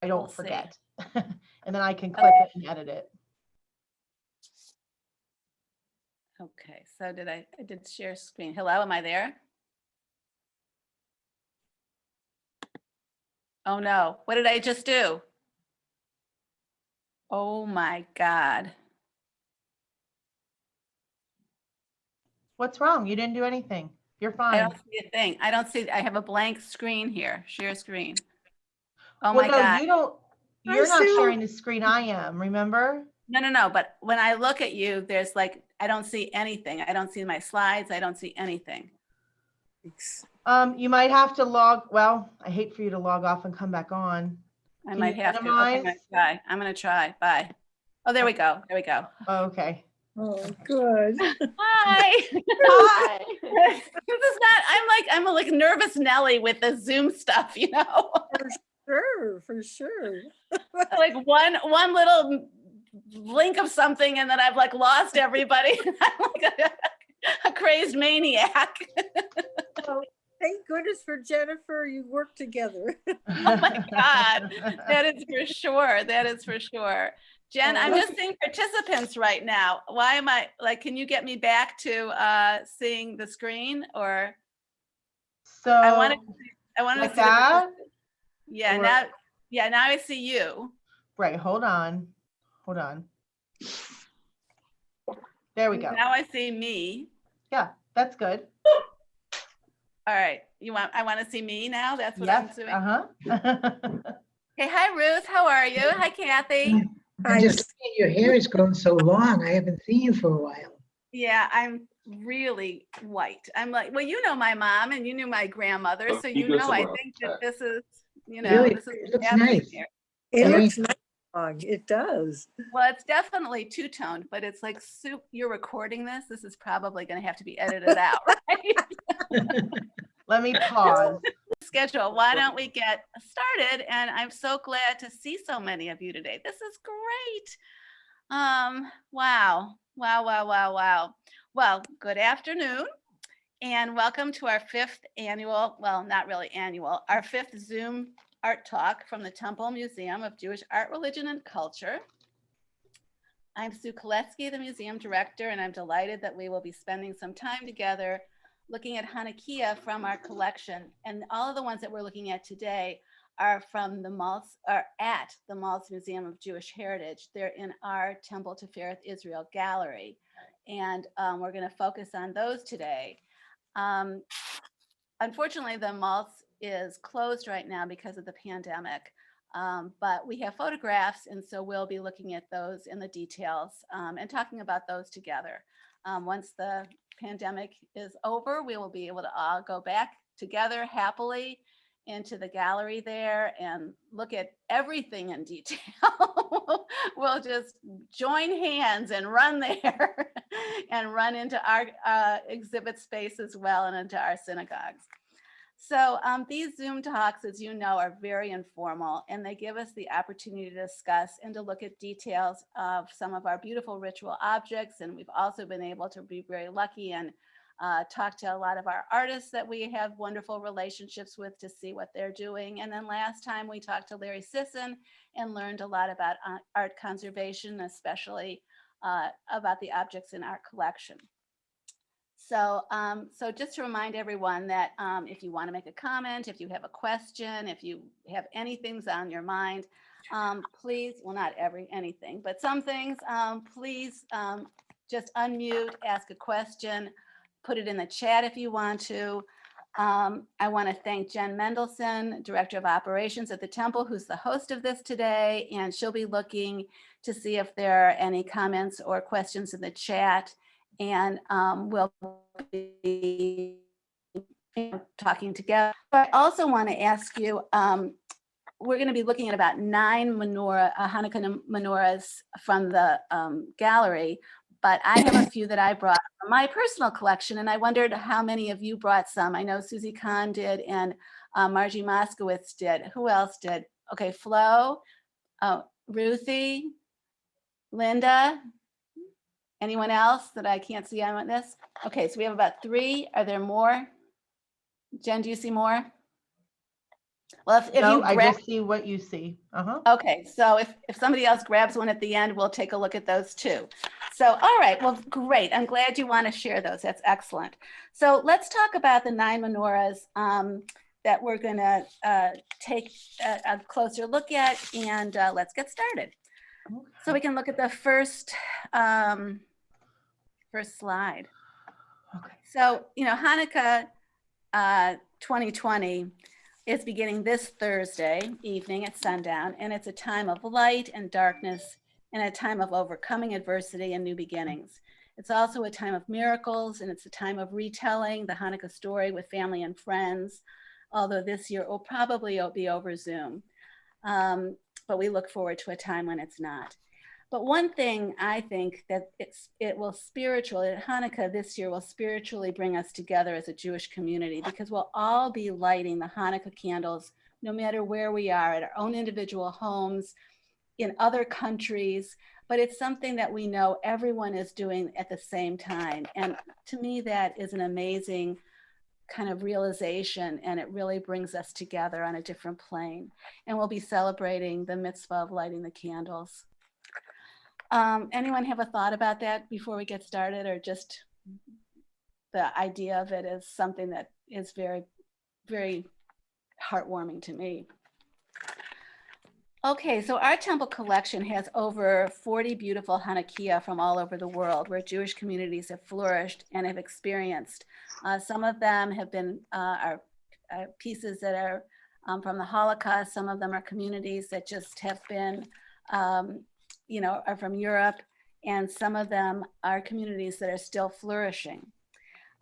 I We'll don't see. forget. And then I can clip it and edit it. Okay, so I did share screen. Hello, am I there? Oh no, what did I just do? Oh my God. What's wrong? You didn't do anything. You're I fine. don't see a thing. I have a blank screen here, share screen. Oh Well, my no, God. you're not Sue. sharing the screen. I am, remember? No, but when I look at you, there's like, I don't see anything. I don't see my slides. I don't see anything. You might have to well, I hate for you to log off and come back on. I Can might you have to. Okay, minimize? I'm gonna try. Bye. Oh, there we go. There we go. Okay. Oh, good. Hi. Hi. This is not, I'm like nervous Nelly with the Zoom stuff, you know? For sure. Like one little link of something and then I've like lost everybody. I'm like a crazed maniac. Well, thank goodness for Jennifer, you work together. Oh my God, that is for sure. That is for sure. Jen, I'm just seeing participants right now. Why am I like, can you get me back to seeing the screen or? So I want to like see that? Yeah, Or- now I see you. Right, hold on. There we go. Now I see me. Yeah, that's good. All right. I want to see me now. That's what I'm Yes, doing. uh-huh. Hey, hi Ruth. How are you? Hi, Kathy. I'm just looking at your hair has grown so long. I haven't seen you for a while. Yeah, I'm really white. I'm like, well, you know my mom and you knew my grandmother, so you know I think that this is, you know, Really, this is it looks happening nice. here. It Very- looks nice. It does. Well, it's definitely two-toned, but it's like soup. You're recording this. This is probably going to have to be edited out, right? Let me pause. Schedule. Why don't we get started? And I'm so glad to see so many of you today. This is great. Wow. Well, good afternoon and welcome to our fifth annual, well, not really annual, our fifth Zoom art talk from the Temple Museum of Jewish Art, Religion, and Culture. I'm Sue Koleski, the museum director, and I'm delighted that we will be spending some time together looking at Hanukkiyot from our collection. And all of the ones that we're looking at today are from the Maltz, or at the Maltz Museum of Jewish Heritage. They're in our Temple-Tifereth Israel gallery. And we're going to focus on those today. Unfortunately, the Maltz is closed right now because of the pandemic. But we have photographs, and so we'll be looking at those in the details and talking about those together. Once the pandemic is over, we will be able to all go back together happily into the gallery there and look at everything in detail. We'll just join hands and run there and run into our exhibit space as well and into our synagogues. So these Zoom talks, as you know, are very informal, and they give us the opportunity to discuss and to look at details of some of our beautiful ritual objects. And we've also been able to be very lucky and talk to a lot of our artists that we have wonderful relationships with to see what they're doing. And then last time we talked to Larry Sisson and learned a lot about art conservation, especially about the objects in our collection. So, so just to remind everyone that if you want to make a comment, if you have a question, if you have anything on your mind, please, well, not anything, but some things, please just unmute, ask a question, put it in the chat if you want to. I want to thank Jen Mendelson, Director of Operations at the Temple, who's the host of this today, and she'll be looking to see if there are any comments or questions in the chat. And we'll be talking together. But I also want to ask you, we're going to be looking at about 9 Hanukkah menorahs from the gallery, but I have a few that I brought from my personal collection, and I wondered how many of you brought some. I know Susie Kahn did, and Margie Moskowitz did. Who else did? Okay, Flo, Ruthie, Linda. Anyone else that I can't see on this? Okay, so we have about 3. Are there more? Jen, do you see more? Well, if No, you I grab, just see what you see. Uh-huh. okay, so if somebody else grabs one at the end, we'll take a look at those too. So, all right, well, great. I'm glad you want to share those. That's excellent. So let's talk about the 9 menorahs that we're going to take a closer look at, and let's get started. So we can look at the first slide. Okay. So, you know, Hanukkah 2020 is beginning this Thursday evening at sundown, and it's a time of light and darkness and a time of overcoming adversity and new beginnings. It's also a time of miracles, and it's a time of retelling the Hanukkah story with family and friends, although this year it will probably be over Zoom. But we look forward to a time when it's not. But one thing I think that Hanukkah this year will spiritually bring us together as a Jewish community, because we'll all be lighting the Hanukkah candles, no matter where we are, at our own individual homes, in other countries. But it's something that we know everyone is doing at the same time. And to me, that is an amazing kind of realization, and it really brings us together on a different plane. And we'll be celebrating the mitzvah of lighting the candles. Anyone have a thought about that before we get started, or just the idea of it is something that is very, very heartwarming to me? Okay, so our temple collection has over 40 beautiful Hanukkiyot from all over the world, where Jewish communities have flourished and have experienced. Some of them have been are pieces that are from the Holocaust. Some of them are communities that just have been are from Europe, and some of them are communities that are still flourishing.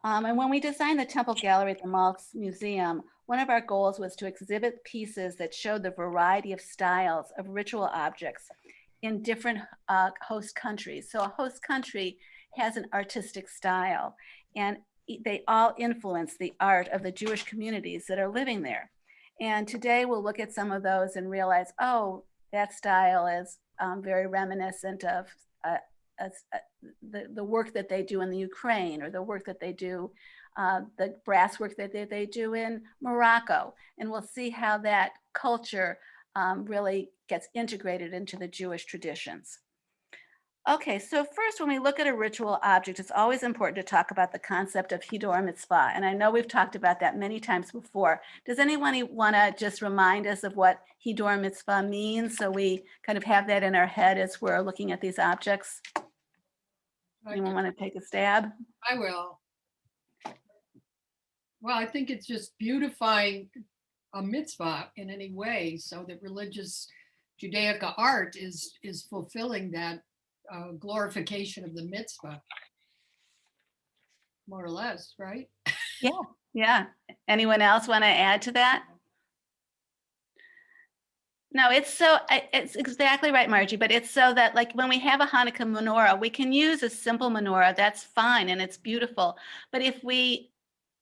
And when we designed the Temple Gallery at the Maltz Museum, one of our goals was to exhibit pieces that showed the variety of styles of ritual objects in different host countries. So a host country has an artistic style, and they all influence the art of the Jewish communities that are living there. And today we'll look at some of those and realize, oh, that style is very reminiscent of the work that they do in the Ukraine, or the work that they do, the brass work that they do in Morocco. And we'll see how that culture really gets integrated into the Jewish traditions. Okay, so first, when we look at a ritual object, it's always important to talk about the concept of Hidor Mitzvah. And I know we've talked about that many times before. Does anyone want to just remind us of what Hidor Mitzvah means, so we kind of have that in our head as we're looking at these objects? Anyone want to take a stab? I will. Well, I think it's just beautifying a mitzvah in any way, so that religious Judaica art is fulfilling that glorification of the mitzvah, more or less, right? Yeah. Anyone else want to add to that? No, it's exactly right, Margie, but it's so that, like, when we have a Hanukkah menorah, we can use a simple menorah, that's fine, and it's beautiful. But if we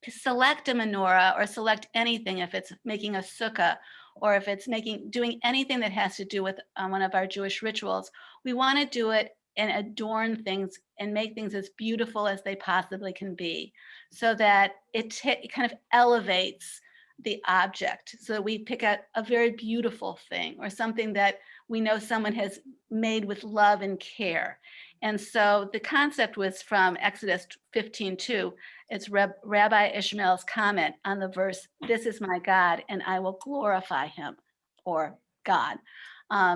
select a menorah, or select anything, if it's making a sukkah, or if it's doing anything that has to do with one of our Jewish rituals, we want to do it and adorn things and make things as beautiful as they possibly can be, so that it kind of elevates the object. So we pick out a very beautiful thing, or something that we know someone has made with love and care. And so the concept was from Exodus 15:2. It's Rabbi Ishmael's comment on the verse, "This is my God, and I will glorify him," or God.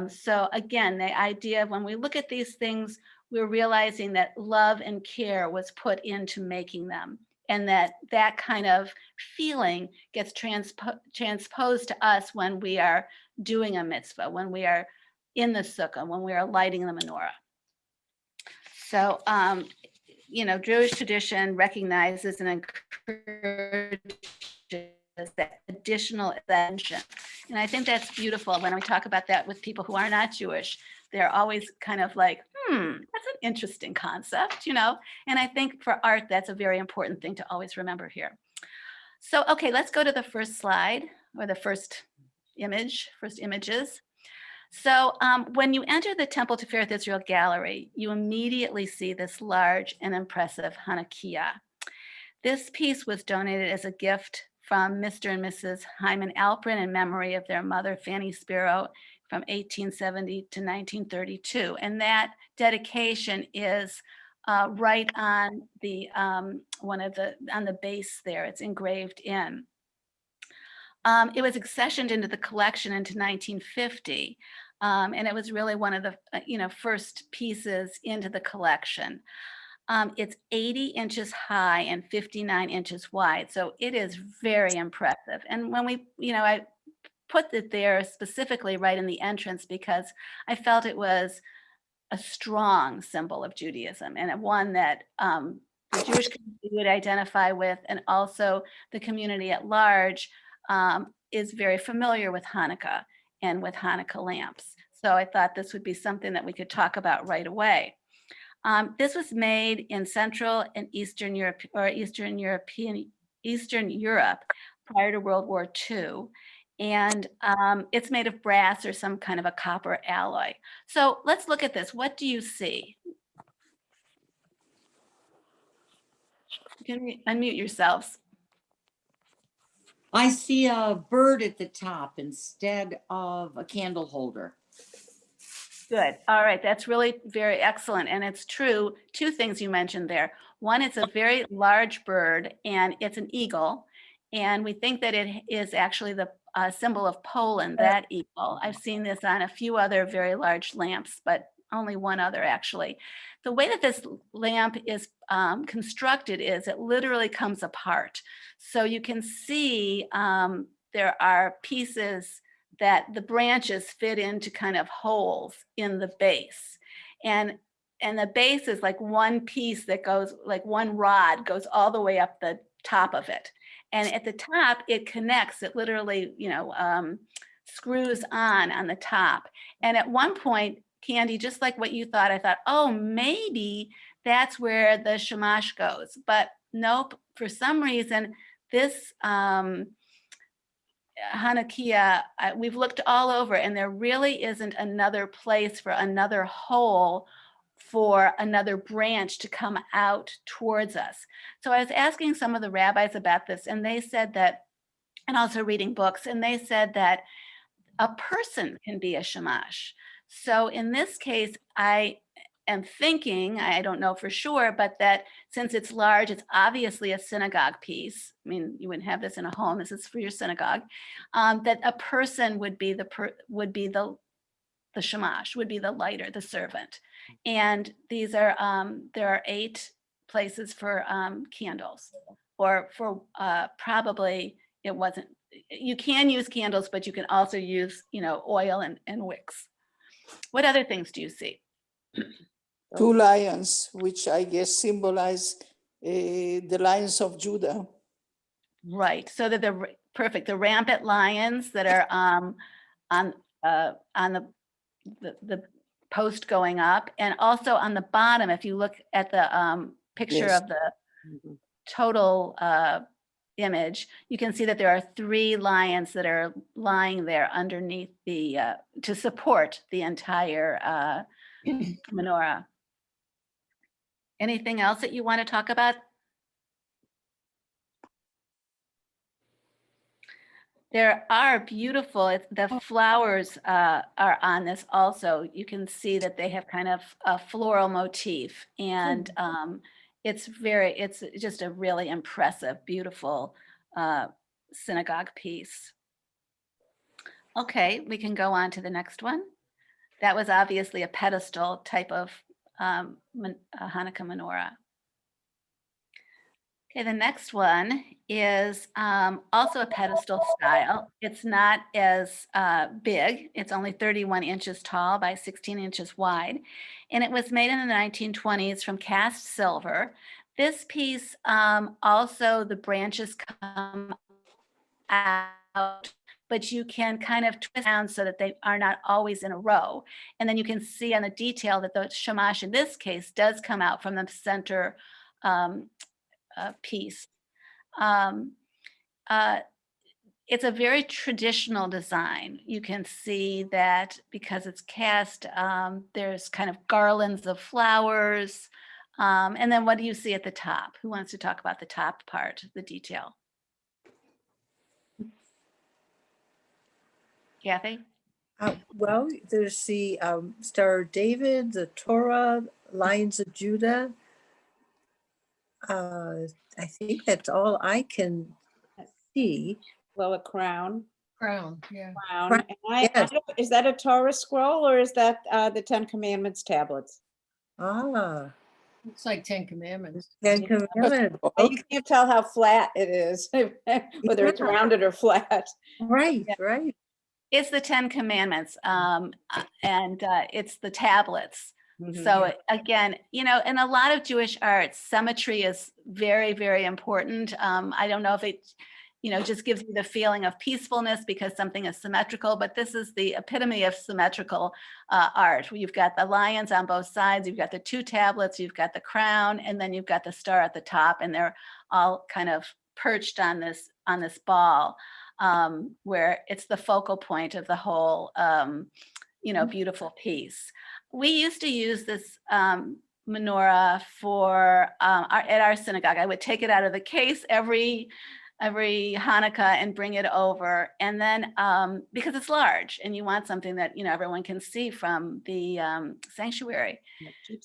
So again, the idea of, when we look at these things, we're realizing that love and care was put into making them, and that kind of feeling gets transposed to us when we are doing a mitzvah, when we are in the sukkah, when we are lighting the menorah. So, Jewish tradition recognizes and encourages that additional attention. And I think that's beautiful. When we talk about that with people who are not Jewish, they're always kind of like, that's an interesting concept, And I think for art, that's a very important thing to always remember here. So, okay, let's go to the first slide, or the first images. So when you enter the Temple-Tifereth Israel Gallery, you immediately see this large and impressive Hanukkiyot. This piece was donated as a gift from Mr. and Mrs. Hyman Alprin in memory of their mother, Fanny Spiro, from 1870 to 1932. And that dedication is right on the on the base there. It's engraved in. It was accessioned into the collection into 1950, and it was really one of the first pieces into the collection. It's 80 inches high and 59 inches wide, so it is very impressive. And when I put it there specifically right in the entrance because I felt it was a strong symbol of Judaism and one that the Jewish community would identify with, and also the community at large is very familiar with Hanukkah and with Hanukkah lamps. So I thought this would be something that we could talk about right away. This was made in Central and Eastern Europe, or Eastern Europe prior to World War II. And it's made of brass or some kind of a copper alloy. So let's look at this. What do you see? You can unmute yourselves. I see a bird at the top instead of a candle holder. Good. All right. That's really very excellent. And it's true. Two things you mentioned there. One, it's a very large bird and it's an eagle. And we think that it is actually the symbol of Poland, that eagle. I've seen this on a few other very large lamps, but only one other actually. The way that this lamp is constructed is it literally comes apart. So you can see there are pieces that the branches fit into kind of holes in the base. And the base is like one piece that goes, like one rod goes all the way up the top of it. And at the top, it connects, it literally, screws on the top. And at one point, Candy, just like what you thought, I thought, oh, maybe that's where the shamash goes. But nope, for some reason, this Hanukkiyot, we've looked all over and there really isn't another place for another hole for another branch to come out towards us. So I was asking some of the rabbis about this and they said that, and also reading books, and they said that a person can be a shamash. So in this case, I am thinking, I don't know for sure, but that since it's large, it's obviously a synagogue piece. I mean, you wouldn't have this in a home. This is for your synagogue. That a person would be the shamash, would be the lighter, the servant. And these are there are 8 places for candles, or for probably it wasn't. You can use candles, but you can also use oil and wicks. What other things do you see? 2 lions, which I guess symbolize the lions of Judah. Right. So that they're perfect. The rampant lions that are on the post going up, and also on the bottom, if you look at the picture Yes. of the total image, you can see that there are 3 lions that are lying there underneath the to support the entire menorah. Anything else that you want to talk about? There are beautiful, the flowers are on this also. You can see that they have kind of a floral motif, and it's just a really impressive, beautiful synagogue piece. Okay, we can go on to the next one. That was obviously a pedestal type of Hanukkah menorah. Okay, the next one is also a pedestal style. It's not as big. It's only 31 inches tall by 16 inches wide. And it was made in the 1920s from cast silver. This piece, also the branches come out, but you can kind of twist down so that they are not always in a row. And then you can see on the detail that the shamash in this case does come out from the center piece. It's a very traditional design. You can see that because it's cast, there's kind of garlands of flowers. And then what do you see at the top? Who wants to talk about the top part, the detail? Kathy? Well, there's the Star of David, the Torah, Lions of Judah. I think that's all I can see. Well, a crown. Crown, yeah. Crown. And Yes. is that a Torah scroll or is that the Ten Commandments tablets? Ah, Looks like 10 Commandments. Ten Commandments. You Okay, can't tell how flat it is, whether it's Yeah. rounded or flat. right, right. It's the 10 Commandments, and it's the tablets. Mhm. So again, in a lot of Jewish art, symmetry is very, very important. I don't know if it, just gives you the feeling of peacefulness because something is symmetrical, but this is the epitome of symmetrical art. You've got the lions on both sides, you've got the two tablets, you've got the crown, and then you've got the star at the top, and they're all kind of perched on this ball, where it's the focal point of the whole, beautiful piece. We used to use this menorah for at our synagogue. I would take it out of the case every Hanukkah and bring it over, and then because it's large and you want something that everyone can see from the sanctuary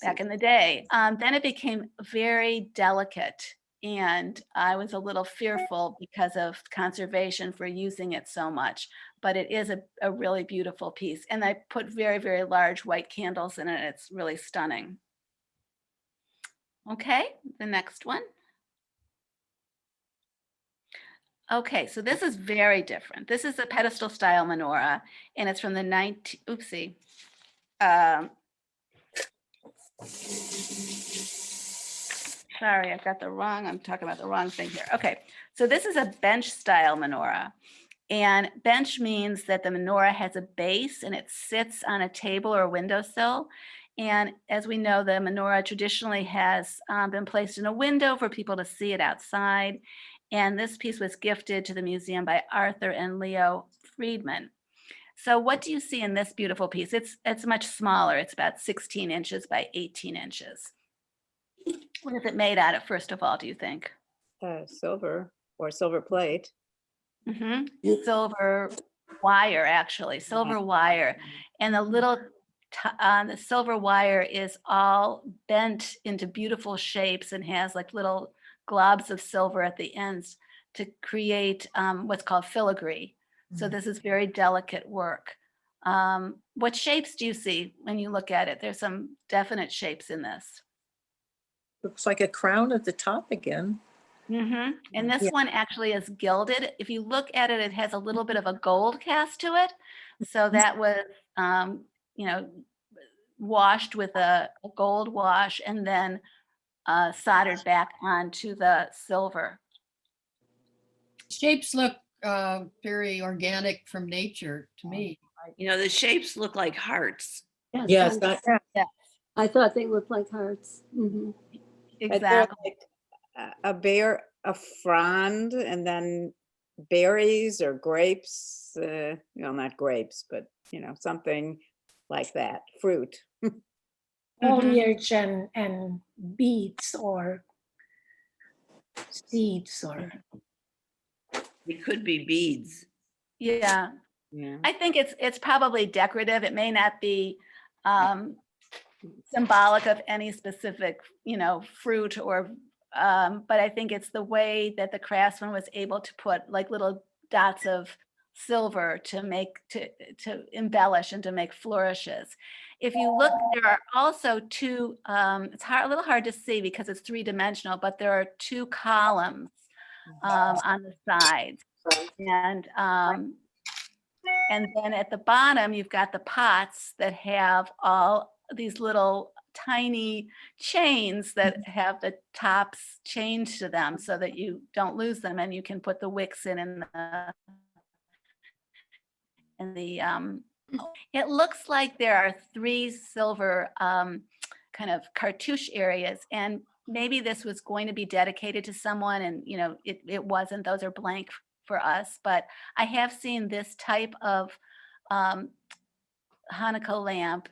back in the day. Then it became very delicate, and I was a little fearful because of conservation for using it so much. But it is a really beautiful piece, and I put very, very large white candles in it. It's really stunning. Okay, the next one. Okay, so this is very different. This is a pedestal style menorah, and it's from the sorry, I'm talking about the wrong thing here. Okay, so this is a bench style menorah, and bench means that the menorah has a base and it sits on a table or a windowsill. And as we know, the menorah traditionally has been placed in a window for people to see it outside. And this piece was gifted to the museum by Arthur and Leo Friedman. So what do you see in this beautiful piece? It's much smaller. It's about 16 inches by 18 inches. What is it made out of, first of all, do you think? Silver or silver plate. Mm-hmm. Silver wire, actually, silver wire. And the silver wire is all bent into beautiful shapes and has like little globs of silver at the ends to create what's called filigree. So this is very delicate work. What shapes do you see when you look at it? There's some definite shapes in this. Looks like a crown at the top again. Mm-hmm. And this Yeah. one actually is gilded. If you look at it, it has a little bit of a gold cast to it. So that was, washed with a gold wash and then soldered back onto the silver. Shapes look very organic from nature to me. The shapes look like hearts. Yes, I thought they looked like hearts. Mhm. But they're Exactly. like a frond, and then berries or grapes. Not grapes, but something like that. Fruit. Foliage and beads or seeds or. It could be beads. Yeah. Yeah. I think it's probably decorative. It may not be symbolic of any specific, fruit or, but I think it's the way that the craftsman was able to put like little dots of silver to embellish and to make flourishes. If you look, there are also two, it's a little hard to see because it's three-dimensional, but there are two columns on the sides. And then at the bottom, you've got the pots that have all these little tiny chains that have the tops chained to them so that you don't lose them, and you can put the wicks in it looks like there are three silver kind of cartouche areas, and maybe this was going to be dedicated to someone, and it wasn't. Those are blank for us, but I have seen this type of Hanukkah lamp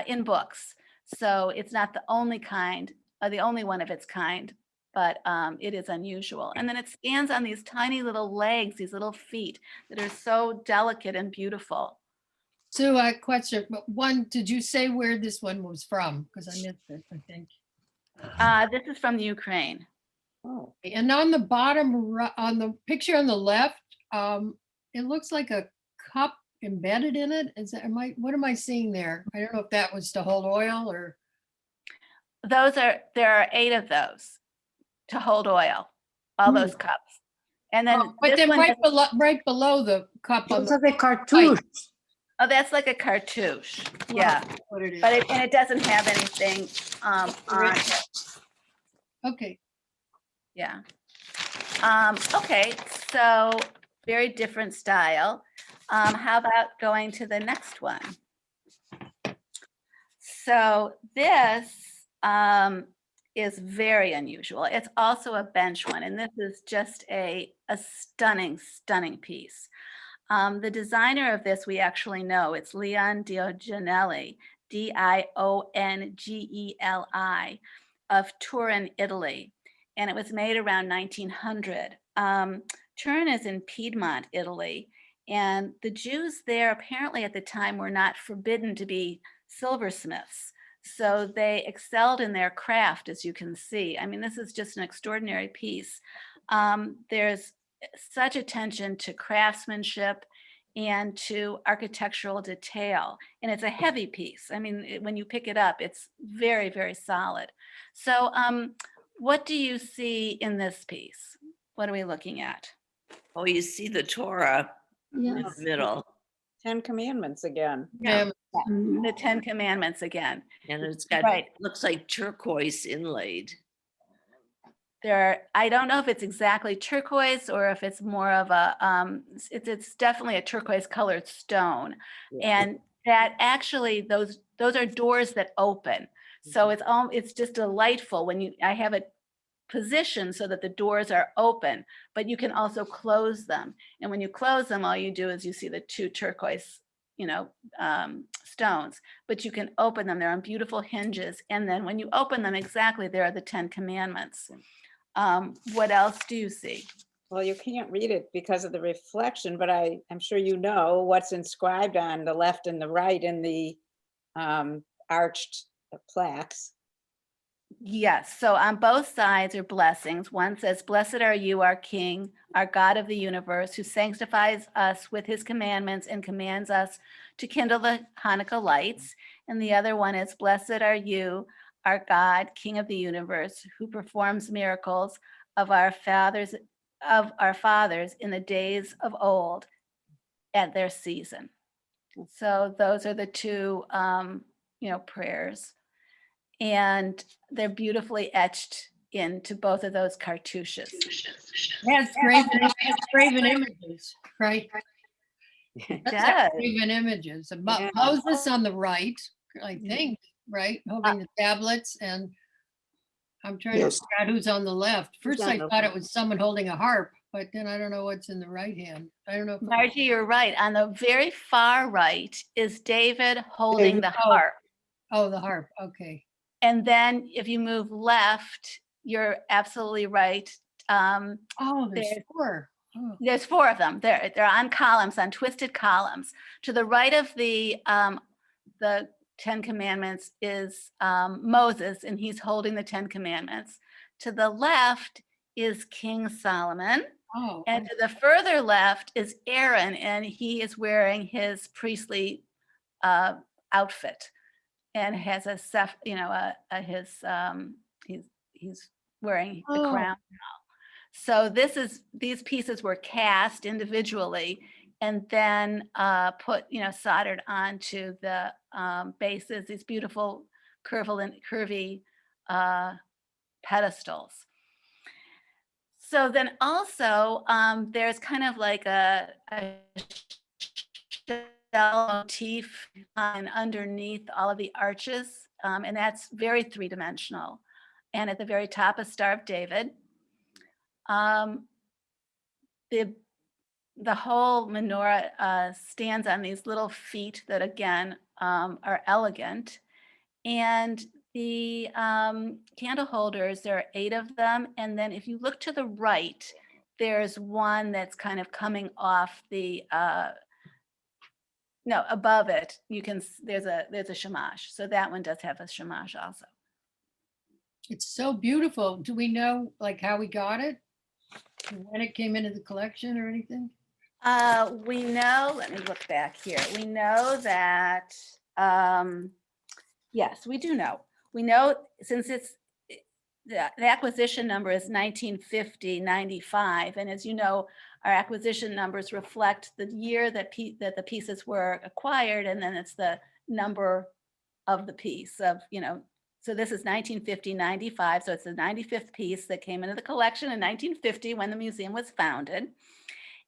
in books. So it's not the only kind, the only one of its kind, but it is unusual. And then it stands on these tiny little legs, these little feet that are so delicate and beautiful. So a question, but one, did you say where this one was from? Because I missed it, I think. This is from the Ukraine. Oh, And on the bottom, on the picture on the left, it looks like a cup embedded in it. Is that, what am I seeing there? I don't know if that was to hold oil or. There are 8 of those to hold oil, all those cups. And then But this then one right below the cup on Those the, are the cartouche. oh, that's like a cartouche. Yeah, what it is. but it doesn't have anything on it. Okay, Yeah. Okay, so very different style. How about going to the next one? So this is very unusual. It's also a bench one, and this is just a stunning, stunning piece. The designer of this we actually know. It's Leon Diongelli, Diongeli, of Turin, Italy. And it was made around 1900. Turin is in Piedmont, Italy. And the Jews there apparently at the time were not forbidden to be silversmiths. So they excelled in their craft, as you can see. I mean, this is just an extraordinary piece. There's such attention to craftsmanship and to architectural detail. And it's a heavy piece. I mean, when you pick it up, it's very, very solid. So what do you see in this piece? What are we looking at? Oh, you see the Torah in the Yes. middle, 10 Commandments again. yeah, Mhm. The 10 Commandments again. and it's got, Right. looks like turquoise inlaid. I don't know if it's exactly turquoise or if it's more of a, it's definitely a turquoise colored stone. Yeah. And that actually, those are doors that open. So it's just delightful when I have it positioned so that the doors are open, but you can also close them. And when you close them, all you do is you see the 2 turquoise, stones, but you can open them. They're on beautiful hinges. And then when you open them, exactly, there are the 10 Commandments. What else do you see? Well, you can't read it because of the reflection, but I'm sure you know what's inscribed on the left and the right in the arched plaques. Yes, so on both sides are blessings. One says, "Blessed are you, our King, our God of the universe, who sanctifies us with his commandments and commands us to kindle the Hanukkah lights." And the other one is, "Blessed are you, our God, King of the universe, who performs miracles of our fathers in the days of old at their season." So those are the 2 prayers. And they're beautifully etched into both of those cartouches. has graven images, right? It That's got does. graven images. Yeah. Moses on the right, I think, right, holding the tablets, and I'm trying to Yes. figure out who's on the left. First, on I the thought it was someone holding a harp, but then I don't know what's in the right hand. I don't know. Margie, you're right. On the very far right is David holding the Oh. harp. Oh, the harp, okay. And then if you move left, you're absolutely right. Oh, there's There's- 4. Oh. There's 4 of them. They're on columns, on twisted columns. To the right of the 10 Commandments is Moses, and he's holding the 10 Commandments. To the left is King Solomon. Oh, And to the further left is Aaron, and he is wearing his priestly outfit, and has he's wearing the Oh. crown now. So these pieces were cast individually and then soldered onto the bases, these beautiful curvy pedestals. So then also there's kind of like a shell motif underneath all of the arches, and that's very 3-dimensional. And at the very top, a Star of David. The whole menorah stands on these little feet that again are elegant, and The candle holders, there are 8 of them. And then if you look to the right, there's one that's kind of coming off the, no, above it, you can, there's a shamash. So that one does have a shamash also. It's so beautiful. Do we know like how we got it? When it came into the collection or anything? We know, let me look back here. We know that, yes, we do know. We know since it's, the acquisition number is 1950-95. And as you know, our acquisition numbers reflect the year that the pieces were acquired, and then it's the number of the piece of, so this is 1950-95. So it's the 95th piece that came into the collection in 1950 when the museum was founded.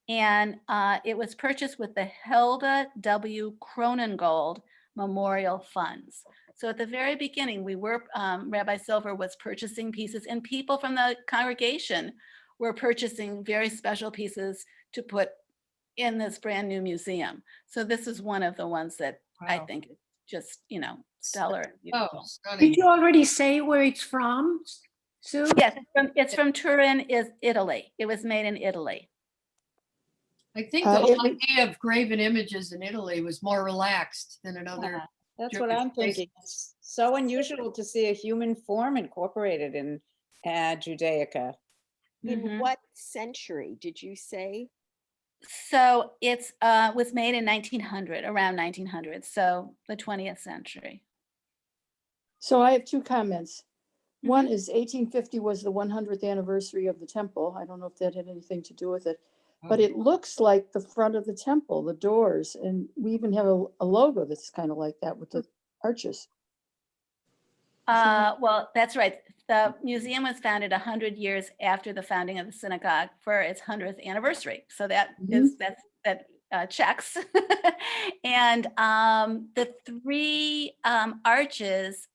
And it was purchased with the Hilda W. Cronengold Memorial Funds. So at the very beginning, we were, Rabbi Silver was purchasing pieces, and people from the congregation were purchasing very special pieces to put in this brand new museum. So this is one of the ones that I Wow. think is just, stellar. and Oh, beautiful. stunning. Did you already say where it's from, Sue? Yes, it's from Turin, Italy. It was made in Italy. I think the whole it- idea of graven images in Italy was more relaxed than in other. That's what Jewish I'm thinking. It's so unusual to see a human form incorporated in Judaica. In Mhm. what century did you say? So it's was made in 1900, around 1900, so the 20th century. So I have 2 comments. One is 1850 was the 100th anniversary of the temple. I don't know if that had anything to do with it, but it looks like the front of the temple, the doors, and we even have a logo that's kind of like that with the arches. Well, that's right. The museum was founded 100 years after the founding of the synagogue for its 100th anniversary. So that checks. And the 3 arches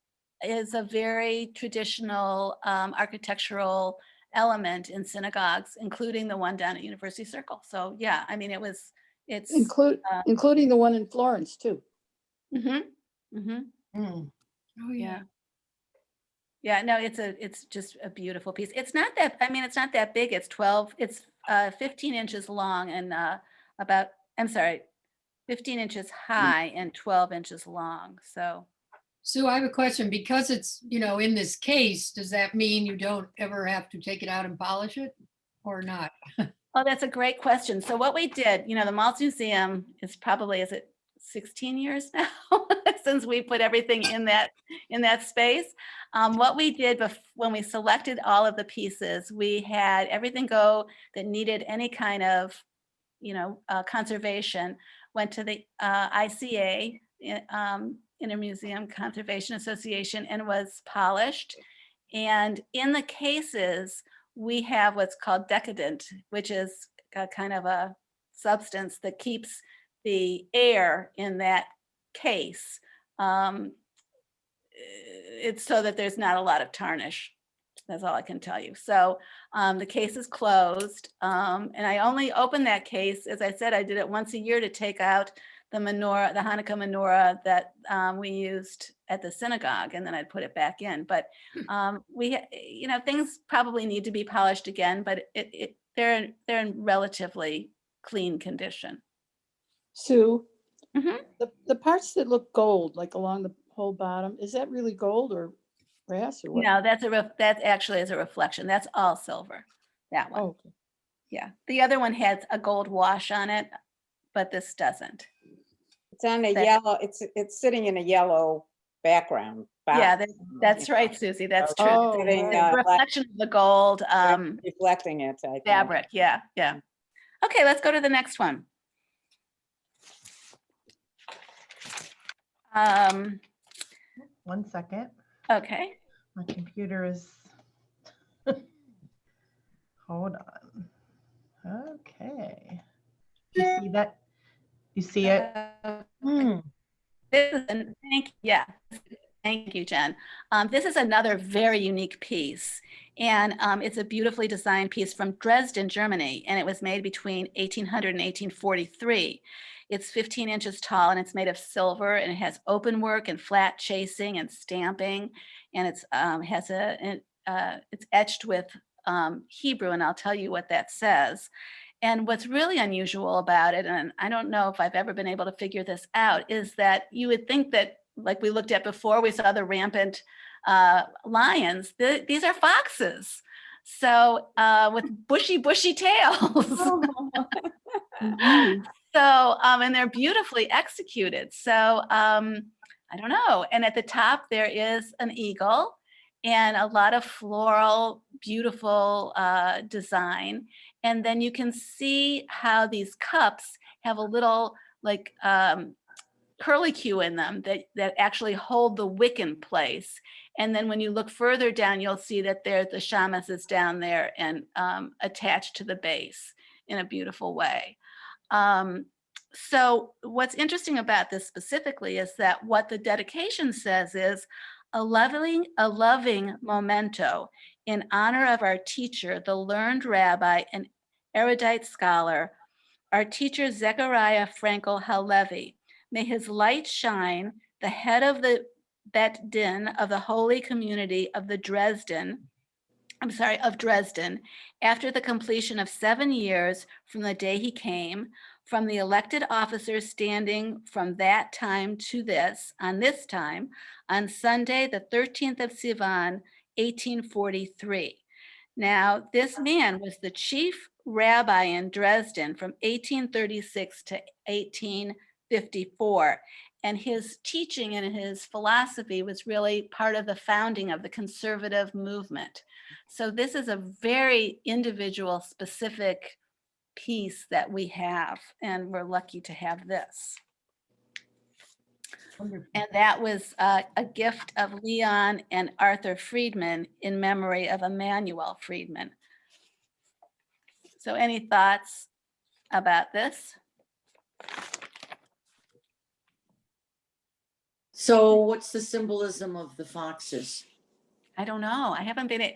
is a very traditional architectural element in synagogues, including the one down at University Circle. So yeah, I mean, it's Including the one in Florence too. mhm, mhm. Oh, yeah. Yeah, no, it's just a beautiful piece. It's not that big. It's 15 inches long and 15 inches high and 12 inches long. So Sue, I have a question. Because it's, in this case, does that mean you don't ever have to take it out and polish it or not? oh, that's a great question. So what we did, the Maltz Museum is 16 years now since we put everything in that space. What we did when we selected all of the pieces, we had everything go that needed any kind of, conservation, went to the ICA, Intermuseum Conservation Association, and was polished. And in the cases, we have what's called decadent, which is a kind of a substance that keeps the air in that case. It's so that there's not a lot of tarnish. That's all I can tell you. So the case is closed. And I only opened that case, as I said, I did it once a year to take out the menorah, the Hanukkah menorah that we used at the synagogue, and then I'd put it back in. But things probably need to be polished again, but they're in relatively clean condition. Sue, Mhm. the parts that look gold, like along the whole bottom, is that really gold or brass or what? No, that actually is a reflection. That's all silver, that one. Oh, okay. Yeah. The other one has a gold wash on it, but this doesn't. It's on a yellow, it's sitting in a yellow background. Yeah, box. that's right, Susie. That's true. Oh, It's Sitting, a reflection of the gold reflecting it, I think. fabric. Yeah. Okay, let's go to the next one. 1 second. Okay. My computer is, hold on. Okay. You see that? You see it? Thank you, Jen. This is another very unique piece, and it's a beautifully designed piece from Dresden, Germany, and it was made between 1800 and 1843. It's 15 inches tall and it's made of silver, and it has open work and flat chasing and stamping. And it's it's etched with Hebrew, and I'll tell you what that says. And what's really unusual about it, and I don't know if I've ever been able to figure this out, is that you would think that, like we looked at before, we saw the rampant lions. These are foxes. So with bushy tails. Mhm. So, and they're beautifully executed. So I don't know. And at the top, there is an eagle and a lot of floral, beautiful design. And then you can see how these cups have a little like curlicue in them that actually hold the wick in place. And then when you look further down, you'll see that the shamus is down there and attached to the base in a beautiful way. So what's interesting about this specifically is that what the dedication says is a loving memento in honor of our teacher, the learned rabbi and erudite scholar, our teacher Zechariah Frankel Halevi. May his light shine, the head of the Bet Din of the Holy Community of Dresden, after the completion of 7 years from the day he came, from the elected officers standing from that time to on Sunday, the 13th of Sivan, 1843. Now, this man was the chief rabbi in Dresden from 1836 to 1854. And his teaching and his philosophy was really part of the founding of the conservative movement. So this is a very individual, specific piece that we have, and we're lucky to have this. Wonderful. And that was a gift of Leon and Arthur Friedman in memory of Emmanuel Friedman. So any thoughts about this? So what's the symbolism of the foxes? I don't know. I haven't been,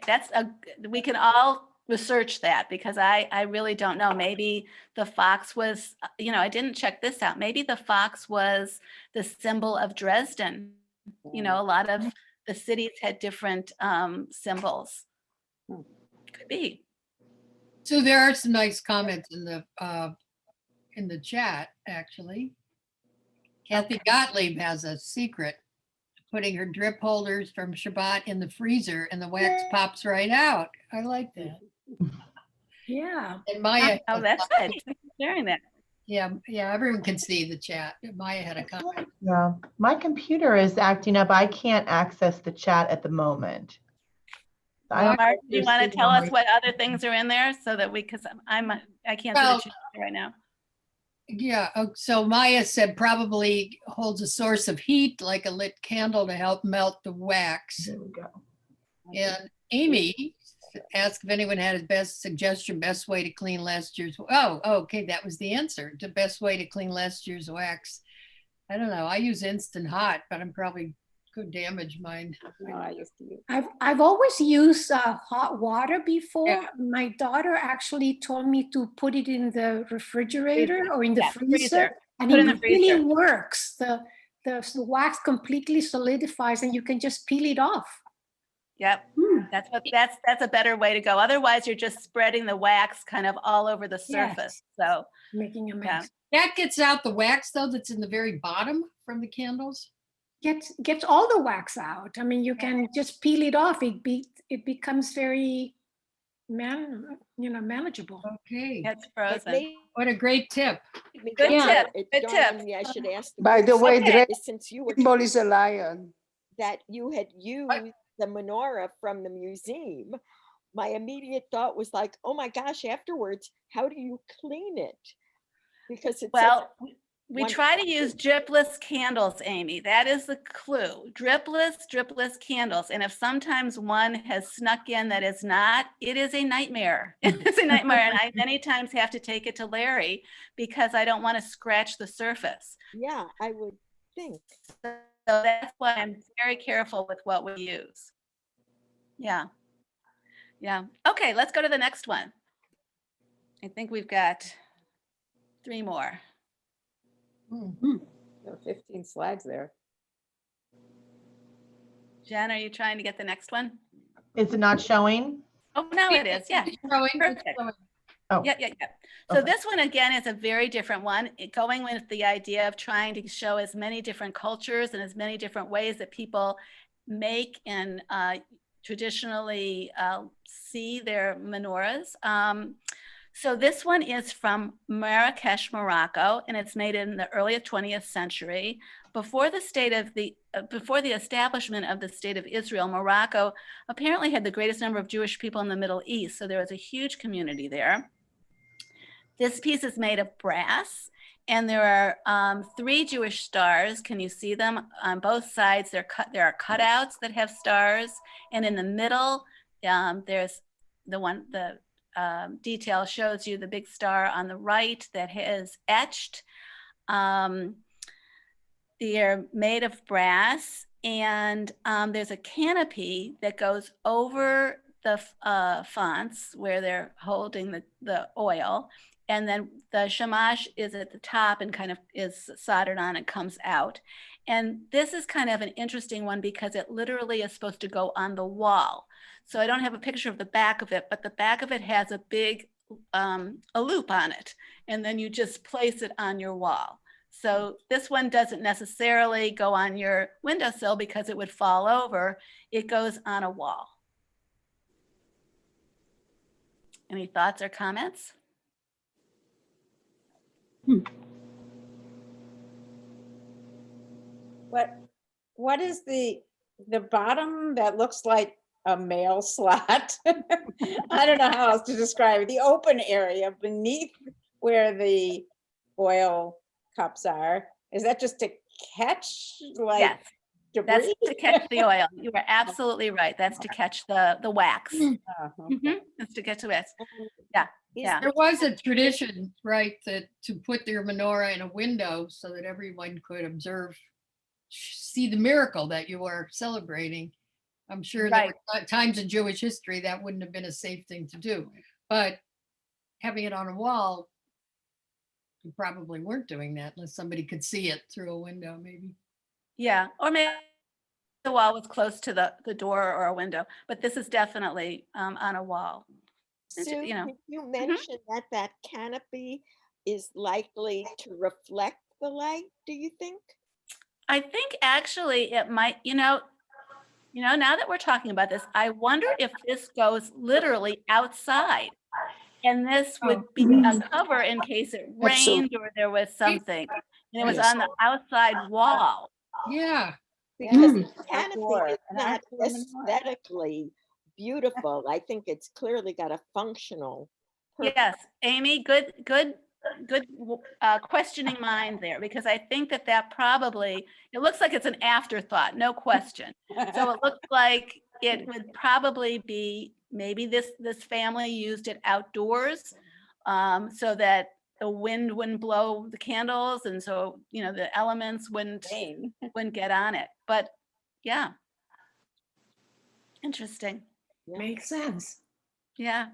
we can all research that because I really don't know. Maybe the fox was, I didn't check this out. Maybe the fox was the symbol of Dresden. A lot of the cities had different symbols. Could be. So there are some nice comments in the chat, actually. Kathy Gottlieb has a secret, putting her drip holders from Shabbat in the freezer and the wax pops right out. I like that. Yeah. And Maya, Oh, that's good. Thanks for sharing that. yeah, everyone can see the chat. Maya had a comment. Yeah, my computer is acting up. I can't access the chat at the moment. I don't know Mark, if do you you're want to seeing tell my- us what other things are in there so that because I can't see the chat right now. Yeah, so Maya said probably holds a source of heat like a lit candle to help melt the wax. There we go. And Amy asked if anyone had a best way to clean last year's. Oh, okay, that was the answer. The best way to clean last year's wax. I don't know. I use Instant Hot, but I'm probably could damage mine. I've always used hot water before. Yeah. My daughter actually told me to put it in the refrigerator or in the freezer, and it really works. The wax completely solidifies, and you can just peel it off. Yep, that's a better way to go. Otherwise, you're just spreading the wax kind of all over the surface. Yes. So making a mess. That gets out the wax though. That's in the very bottom from the candles. Gets all the wax out. I mean, you can just peel it off. It becomes very manageable. Okay, it's frozen. What a great tip. Good tip. Good tip. I should ask. By the way, since you were symbol is a lion. That you had used the menorah from the museum, my immediate thought was like, oh my gosh, afterwards, how do you clean it? Because it's we try to use dripless candles, Amy. That is the clue. Dripless candles. And if sometimes one has snuck in that is not, it is a nightmare. It's a nightmare. And I many times have to take it to Larry because I don't want to scratch the surface. Yeah, I would think. So that's why I'm very careful with what we use. Yeah. Okay, let's go to the next one. I think we've got 3 more. There were 15 slides there. Jen, are you trying to get the next one? Is it not showing? Oh, now it is. Yeah. It's showing, it's Perfect. showing. Oh, Yeah, yeah, yeah. So okay. this one again is a very different one, going with the idea of trying to show as many different cultures and as many different ways that people make and traditionally see their menorahs. So this one is from Marrakesh, Morocco, and it's made in the early 20th century. Before the establishment of the state of Israel, Morocco apparently had the greatest number of Jewish people in the Middle East. So there was a huge community there. This piece is made of brass, and there are 3 Jewish stars. Can you see them on both sides? There are cutouts that have stars, and in the middle, there's the detail shows you the big star on the right that is etched. They are made of brass, and there's a canopy that goes over the fonts where they're holding the oil. And then the shamash is at the top and kind of is soldered on and comes out. And this is kind of an interesting one because it literally is supposed to go on the wall. So I don't have a picture of the back of it, but the back of it has a big a loop on it. And then you just place it on your wall. So this one doesn't necessarily go on your windowsill because it would fall over. It goes on a wall. Any thoughts or comments? What is the bottom that looks like a mail slot? I don't know how else to describe it. The open area beneath where the oil cups are. Is that just to catch like Yes, debris? that's to catch the oil. You are absolutely right. That's to catch the wax. Okay. That's to catch the wax. Yeah. Yeah. There was a tradition, right, that to put their menorah in a window so that everyone could observe, see the miracle that you are celebrating. I'm sure there were times in Jewish history that wouldn't have been a safe thing to do, but having it on a wall, you probably weren't doing that unless somebody could see it through a window, maybe. Yeah, or maybe the wall was close to the door or a window, but this is definitely on a wall. Sue, You know. did you mention that that canopy is likely to reflect the light, do you think? I think actually it might, now that we're talking about this, I wonder if this goes literally outside. And this would be a cover in case it rained or there was something. And it was on the outside wall. Yeah. Because the canopy is not aesthetically beautiful. I think it's clearly got a functional purpose. Yes, Amy, good questioning mind there, because I think that probably, it looks like it's an afterthought, no question. So it looks like it would probably be, maybe this family used it outdoors so that the wind wouldn't blow the candles, and so the elements wouldn't get on it. But yeah, interesting. Makes sense. Yeah.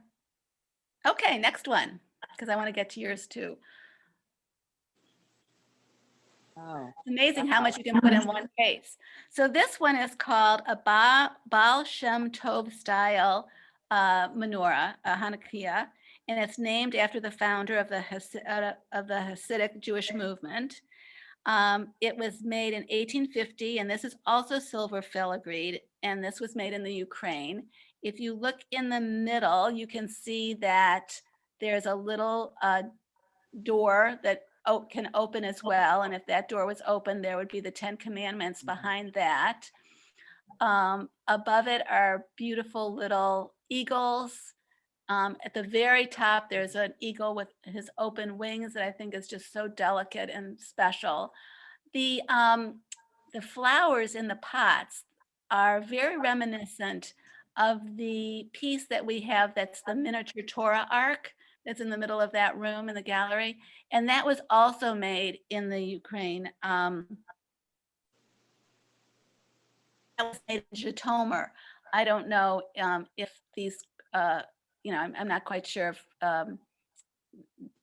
Okay, next one, because I want to get to yours too. Oh. It's amazing how much you can put in one case. So this one is called a Baal Shem Tov style menorah, a Hanukkiyot, and it's named after the founder of the Hasidic Jewish movement. It was made in 1850, and this is also silver filigreed, and this was made in the Ukraine. If you look in the middle, you can see that there's a little door that can open as well. And if that door was open, there would be the 10 Commandments behind that. Above it are beautiful little eagles. At the very top, there's an eagle with his open wings that I think is just so delicate and special. The flowers in the pots are very reminiscent of the piece that we have that's the miniature Torah ark that's in the middle of that room in the gallery. And that was also made in the Ukraine. That was made in Zhytomyr. I don't know if these, I'm not quite sure if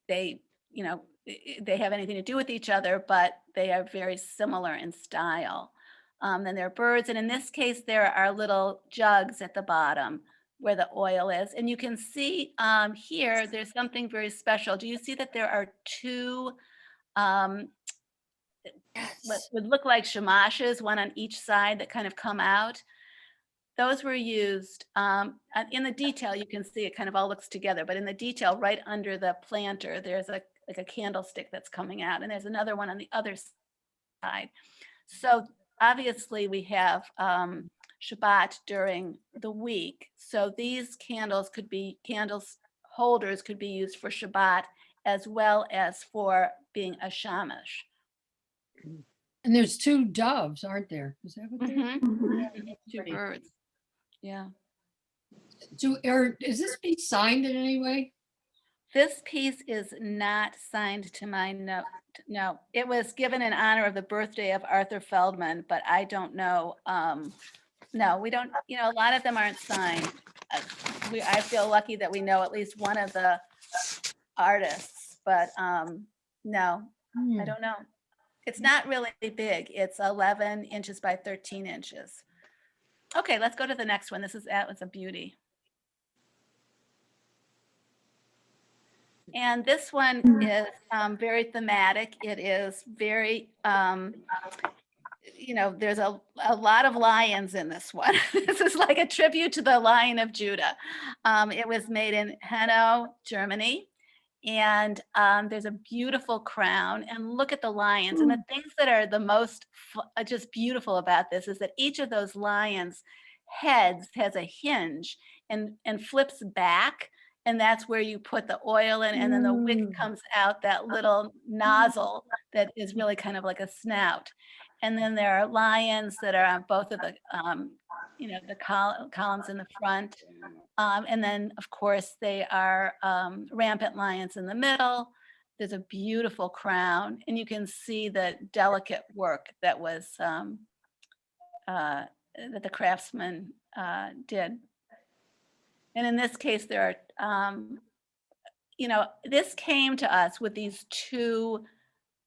they, they have anything to do with each other, but they are very similar in style. Then there are birds, and in this case, there are little jugs at the bottom where the oil is. And you can see here, there's something very special. Do you see that there are two, what would look like shamashes, one on each side that kind of come out? Those were used in the detail. You can see it kind of all looks together, but in the detail right under the planter, there's like a candlestick that's coming out, and there's another one on the other side. So obviously we have Shabbat during the week. So these candles could be, candles holders could be used for Shabbat as well as for being a shamash. And there's two doves, aren't there? Is that what they're? Two Pretty. birds. Yeah. Is this piece signed in any way? This piece is not signed to my note. No, it was given in honor of the birthday of Arthur Feldman, but I don't know. No, we don't, a lot of them aren't signed. I feel lucky that we know at least one of the artists, but no, I don't know. It's not really big. It's 11 inches by 13 inches. Okay, let's go to the next one. That was a beauty. And this one is very thematic. It is very, there's a lot of lions in this one. This is like a tribute to the Lion of Judah. It was made in Hanau, Germany. And there's a beautiful crown, and look at the lions. And the things that are the most just beautiful about this is that each of those lions' heads has a hinge and flips back. And that's where you put the oil in, and then the wick comes out, that little nozzle that is really kind of like a snout. And then there are lions that are on both of the, the columns in the front. And then, of course, they are rampant lions in the middle. There's a beautiful crown, and you can see the delicate work that was that the craftsman did. And in this case, there are, this came to us with these two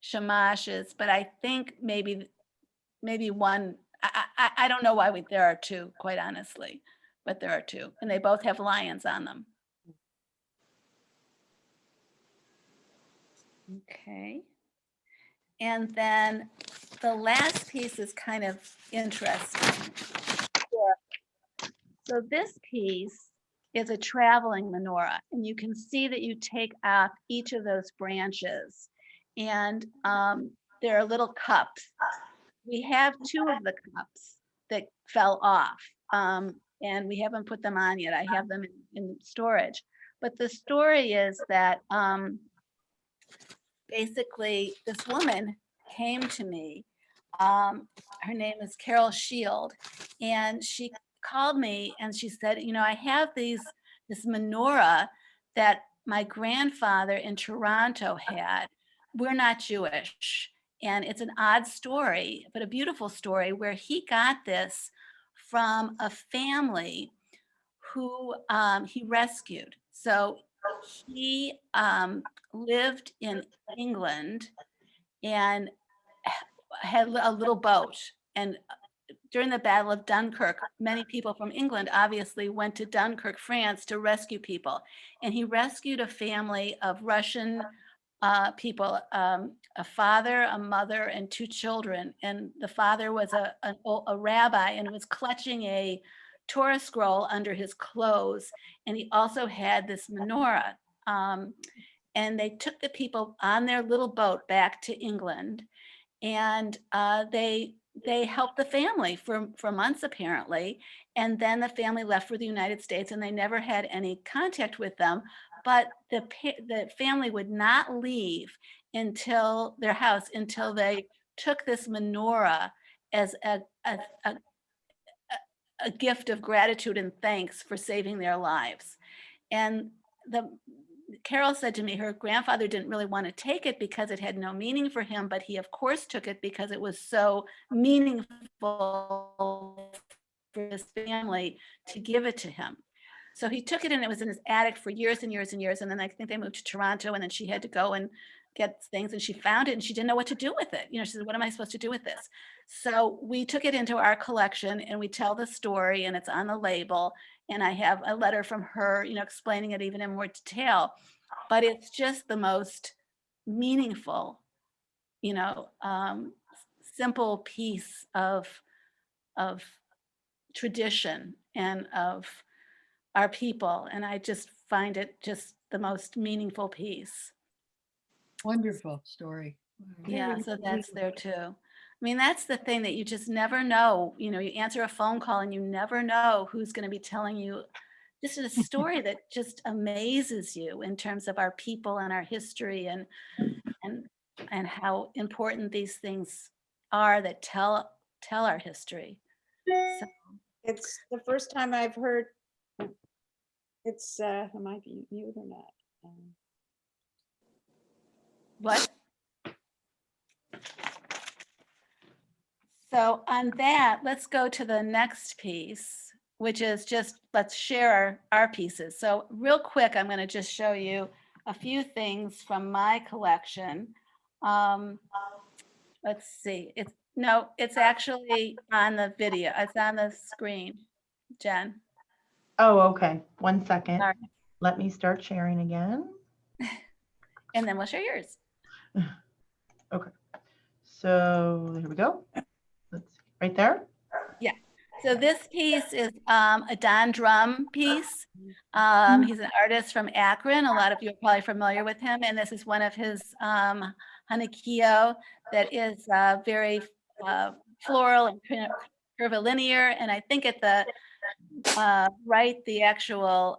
shamashes, but I think maybe one, I don't know why there are two, quite honestly, but there are two, and they both have lions on them. Okay. And then the last piece is kind of interesting. So this piece is a traveling menorah, and you can see that you take off each of those branches, and there are little cups. We have two of the cups that fell off, and we haven't put them on yet. I have them in storage. But the story is that basically this woman came to me. Her name is Carol Shield, and she called me and she said, I have this menorah that my grandfather in Toronto had. We're not Jewish. And it's an odd story, but a beautiful story, where he got this from a family who he rescued. So he lived in England and had a little boat. And during the Battle of Dunkirk, many people from England obviously went to Dunkirk, France, to rescue people. And he rescued a family of Russian people, a father, a mother, and two children. And the father was a rabbi and was clutching a Torah scroll under his clothes. And he also had this menorah. And they took the people on their little boat back to England. And they helped the family for months, apparently. And then the family left for the United States, and they never had any contact with them. But the family would not leave until their house, until they took this menorah as a gift of gratitude and thanks for saving their lives. And Carol said to me, her grandfather didn't really want to take it because it had no meaning for him, but he of course took it because it was so meaningful for his family to give it to him. So he took it, and it was in his attic for years and years and years. And then I think they moved to Toronto, and then she had to go and gets things, and she found it and she didn't know what to do with it. You know, she said, what am I supposed to do with this? So we took it into our collection and we tell the story, and it's on the label. And I have a letter from her, you know, explaining it even in more detail. But it's just the most meaningful, you know, simple piece of tradition and of our people. And I just find it just the most meaningful piece. Wonderful story. Yeah, so that's there too. I mean, that's the thing, that you just never know. You know, you answer a phone call and you never know who's going to be telling you just a story that just amazes you in terms of our people and our history and how important these things are that tell our history. So, It's the first time I've heard, it's, am I mute or not? what? So on that, let's go to the next piece, which is just, let's share our pieces. So real quick, I'm going to just show you a few things from my collection. Let's see. It's actually on the video. It's on the screen, Jen. Oh, okay. 1 second. Sorry. Let me start sharing again. And then we'll share yours. Okay. So here we go. Let's see. Right there. Yeah. So this piece is a Don Drum piece. He's an artist from Akron. A lot of you are probably familiar with him. And this is one of his Hanukkiyot that is very floral and curvilinear. And I think at the right, the actual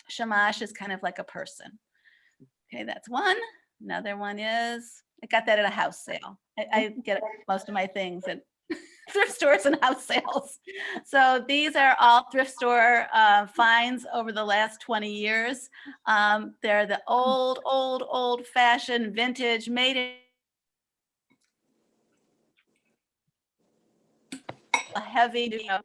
shamash is kind of like a person. Okay, that's one. Another one is, I got that at a house sale. I get most of my things at thrift stores and house sales. So these are all thrift store finds over the last 20 years. They're the old fashioned vintage made in a heavy, you know,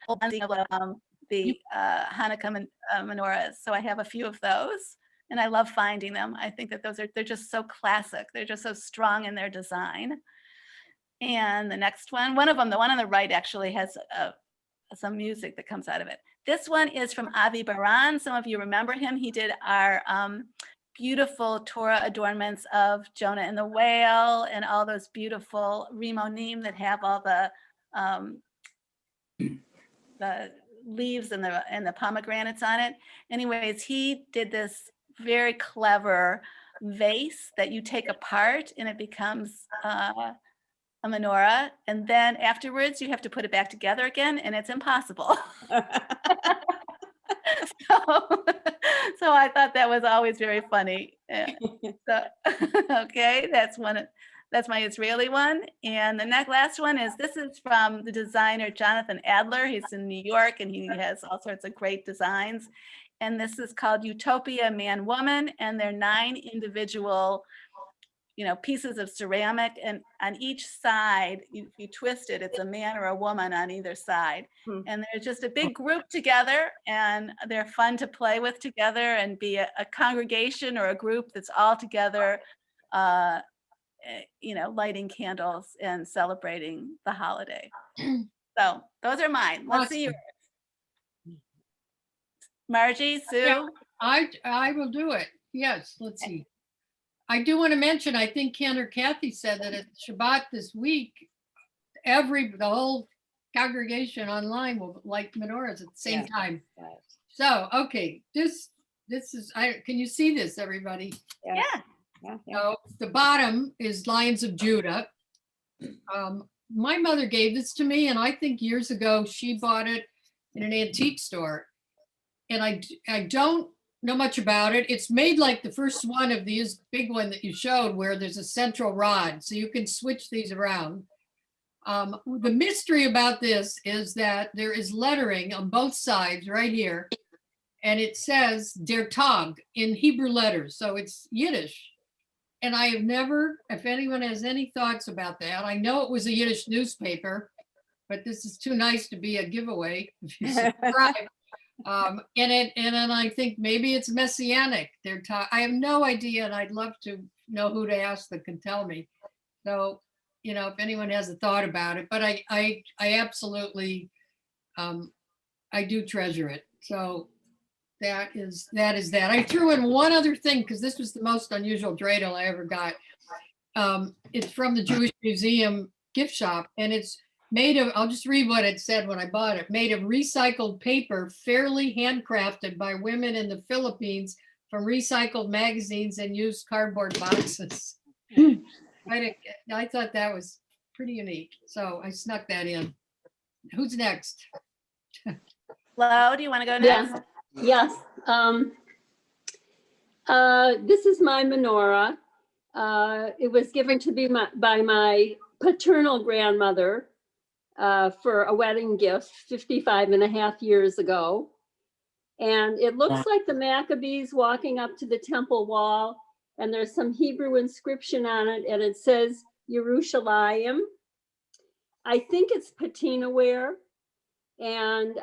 the Hanukkah menorahs. So I have a few of those and I love finding them. I think that they're just so classic. They're just so strong in their design. And the next one of them, the one on the right actually has some music that comes out of it. This one is from Avi Baran. Some of you remember him. He did our beautiful Torah adornments of Jonah and the whale and all those beautiful rimonim that have all the leaves and the pomegranates on it. Anyways, he did this very clever vase that you take apart and it becomes a menorah, and then afterwards you have to put it back together again, and it's impossible. So I thought that was always very funny. So, okay, that's my Israeli one. And the last one is, this is from the designer Jonathan Adler. He's in New York and he has all sorts of great designs. And this is called Utopia Man Woman, and they're 9 individual, you know, pieces of ceramic, and on each side, if you twist it, it's a man or a woman on either side. And they're just a big group together, and they're fun to play with together and be a congregation or a group that's all together, you know, lighting candles and celebrating the holiday. So those are mine. Let's see yours. Margie, Sue? Yeah, I will do it. Yes, let's see. I do want to mention, I think Ken or Kathy said that at Shabbat this week, the whole congregation online will light menorahs at the same time. So, okay, this is, can you see this, everybody? Yeah. So the bottom is Lions of Judah. My mother gave this to me, and I think years ago she bought it in an antique store. And I don't know much about it. It's made like the first one of these big one that you showed, where there's a central rod, so you can switch these around. The mystery about this is that there is lettering on both sides right here, and it says Der Tag in Hebrew letters, so it's Yiddish. And I have never, if anyone has any thoughts about that, I know it was a Yiddish newspaper, but this is too nice to be a giveaway if you subscribe. And then I think maybe it's messianic. I have no idea, and I'd love to know who to ask that can tell me. So, you know, if anyone has a thought about it, but I absolutely, I do treasure it. So that is that. I threw in one other thing because this was the most unusual dreidel I ever got. It's from the Jewish Museum gift shop, and it's made of, I'll just read what it said when I bought it, made of recycled paper, fairly handcrafted by women in the Philippines from recycled magazines and used cardboard boxes. I thought that was pretty unique, so I snuck that in. Who's next? Flo, do you want to go next? Yes. This is my menorah. It was given to me by my paternal grandmother for a wedding gift 55 and a half years ago. And it looks like the Maccabees walking up to the temple wall, and there's some Hebrew inscription on it, and it says Yerushalayim. I think it's patina ware. And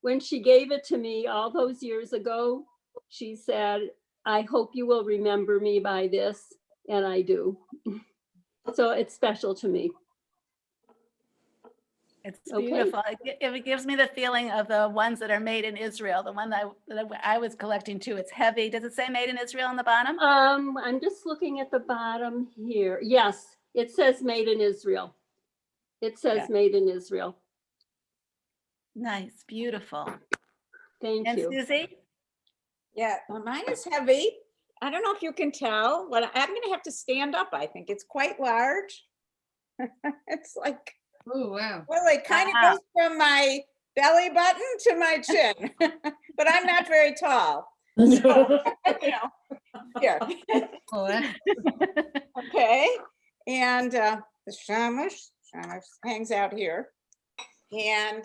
when she gave it to me all those years ago, she said, I hope you will remember me by this. And I do. So it's special to me. It's beautiful. It gives me the feeling of the ones that are made in Israel. The one that I was collecting too. It's heavy. Does it say made in Israel on the bottom? I'm just looking at the bottom here. Yes, it says made in Israel. It says made in Israel. Nice, beautiful. Thank and you. Susie? Yeah, well, mine is heavy. I don't know if you can tell, but I'm going to have to stand up. I think it's quite large. It's like, oh wow. Well, it kind of goes from my belly button to my chin, but I'm not very tall. So, you know, here. Okay, and the shamash hangs out here, and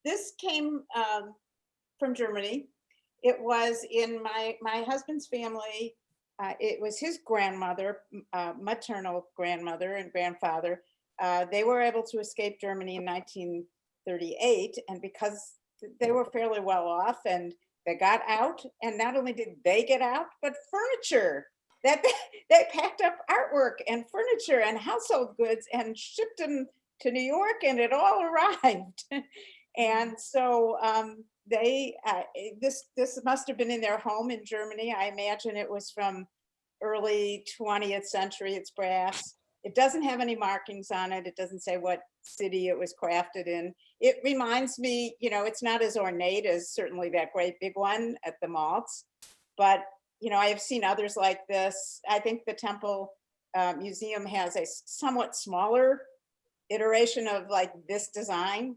this came from Germany. It was in my husband's family. It was his grandmother, maternal grandmother and grandfather. They were able to escape Germany in 1938, and because they were fairly well off and they got out, and not only did they get out, but furniture. That they packed up artwork and furniture and household goods and shipped them to New York, and it all arrived. And so this must have been in their home in Germany. I imagine it was from early 20th century. It's brass. It doesn't have any markings on it. It doesn't say what city it was crafted in. It reminds me, you know, it's not as ornate as certainly that great big one at the Maltz, but you know, I have seen others like this. I think the Temple Museum has a somewhat smaller iteration of like this design.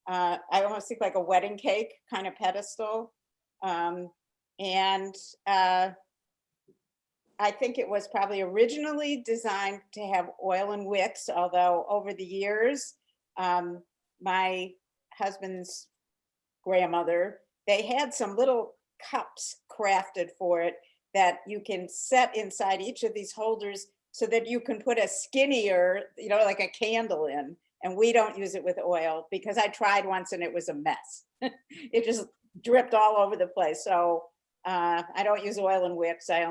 I almost think like a wedding cake kind of pedestal. I think it was probably originally designed to have oil and wicks, although over the years, my husband's grandmother, they had some little cups crafted for it that you can set inside each of these holders so that you can put a skinnier, you know, like a candle in. And we don't use it with oil because I tried once and it was a mess. It just dripped all over the place. So I don't use oil and wicks. I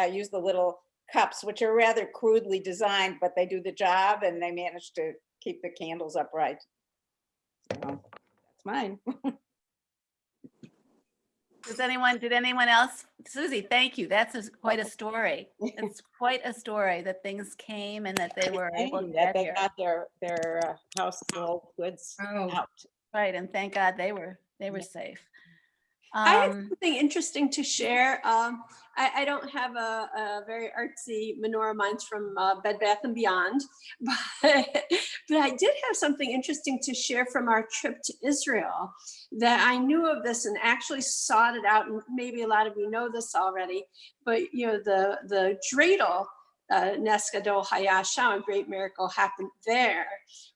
use the little cups, which are rather crudely designed, but they do the job and they manage to keep the candles upright. So that's mine. Did anyone else? Susie, thank you. That's quite a story. It's quite a story that things came and that they were able to get they here. got their household goods out. Right, and thank God they were safe. I have something interesting to share. I don't have a very artsy menorah. Mine's from Bed Bath & Beyond, but I did have something interesting to share from our trip to Israel that I knew of this and actually sought it out. And maybe a lot of you know this already, but you know, the dreidel, Nes Gadol Haya Sham, a great miracle happened there.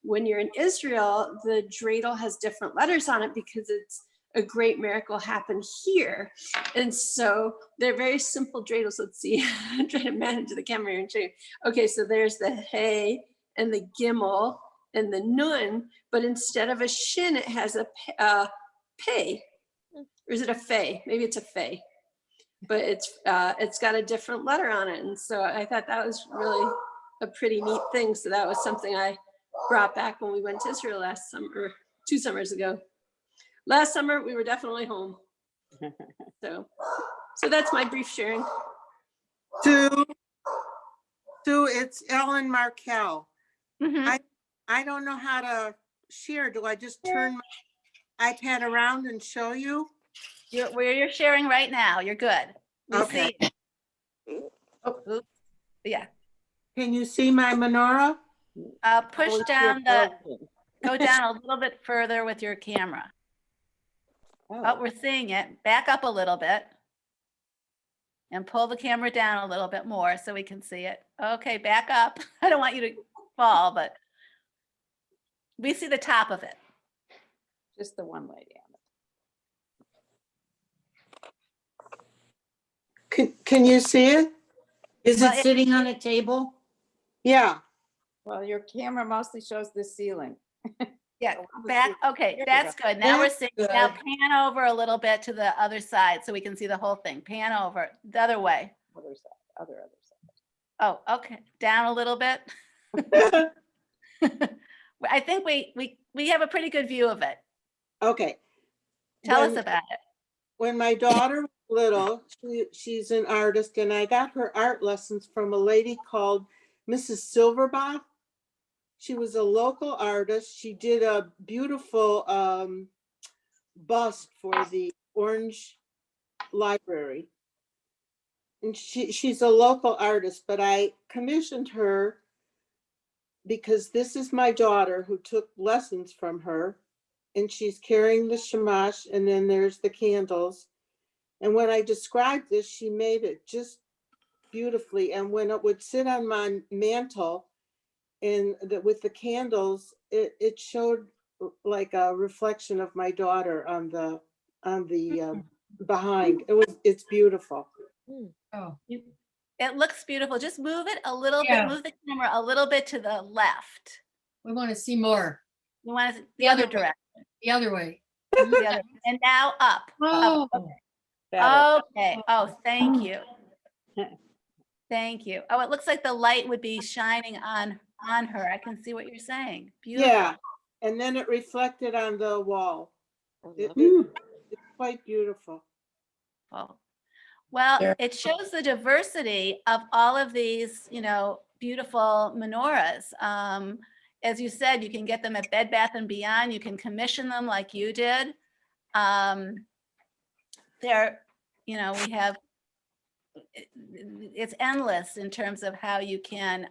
When you're in Israel, the dreidel has different letters on it because it's a great miracle happened here. And so they're very simple dreidels. Let's see, I'm trying to manage the camera and show you. Okay, so there's the Hey and the Gimel and the Nun, but instead of a shin, it has a Pei. Or is it a Fei? Maybe it's a Fei. but it's got a different letter on it. And so I thought that was really a pretty neat thing. So that was something I brought back when we went to Israel last summer, 2 summers ago. Last summer, we were definitely home. So that's my brief sharing. Sue, it's Ellen Markel. Mhm. I don't know how to share. Do I just turn my iPad around and show you? You're sharing right now. You're good. We Okay. see. Oh, oops. Yeah. Can you see my menorah? Push down go down a little bit further with your camera. Oh, we're seeing it. Back up a little bit. And pull the camera down a little bit more so we can see it. Okay, back up. I don't want you to fall, but we see the top of it. Just the one way down. Can you see it? Is it sitting on a table? Yeah. Well, your camera mostly shows the ceiling. Yeah, back. Okay, There we that's go. good. Now we're That's seeing, good. now pan over a little bit to the other side so we can see the whole thing. Pan over the other way. Other side, other side. Oh, okay. Down a little bit. I think we have a pretty good view of it. Okay. Tell us about it. When my daughter was little, she's an artist, and I got her art lessons from a lady called Mrs. Silverbach. She was a local artist. She did a beautiful bust for the Orange Library. And she's a local artist, but I commissioned her because this is my daughter who took lessons from her, and she's carrying the shamash, and then there's the candles. And when I described this, she made it just beautifully. And when it would sit on my mantle and with the candles, it showed like a reflection of my daughter on the behind. It's beautiful. Oh, It looks beautiful. Just move it a little bit. Move the camera a little bit to the left. we want to see more. You want to the other direction. The other way. The other, and now up. Oh, Up. Okay. Oh, thank you. Thank you. Oh, it looks like the light would be shining on her. I can see what you're saying. Beautiful. Yeah, and then it reflected on the wall. It's quite beautiful. Well, it shows the diversity of all of these, beautiful menorahs. As you said, you can get them at Bed Bath & Beyond. You can commission them like you did. We have, it's endless in terms of how you can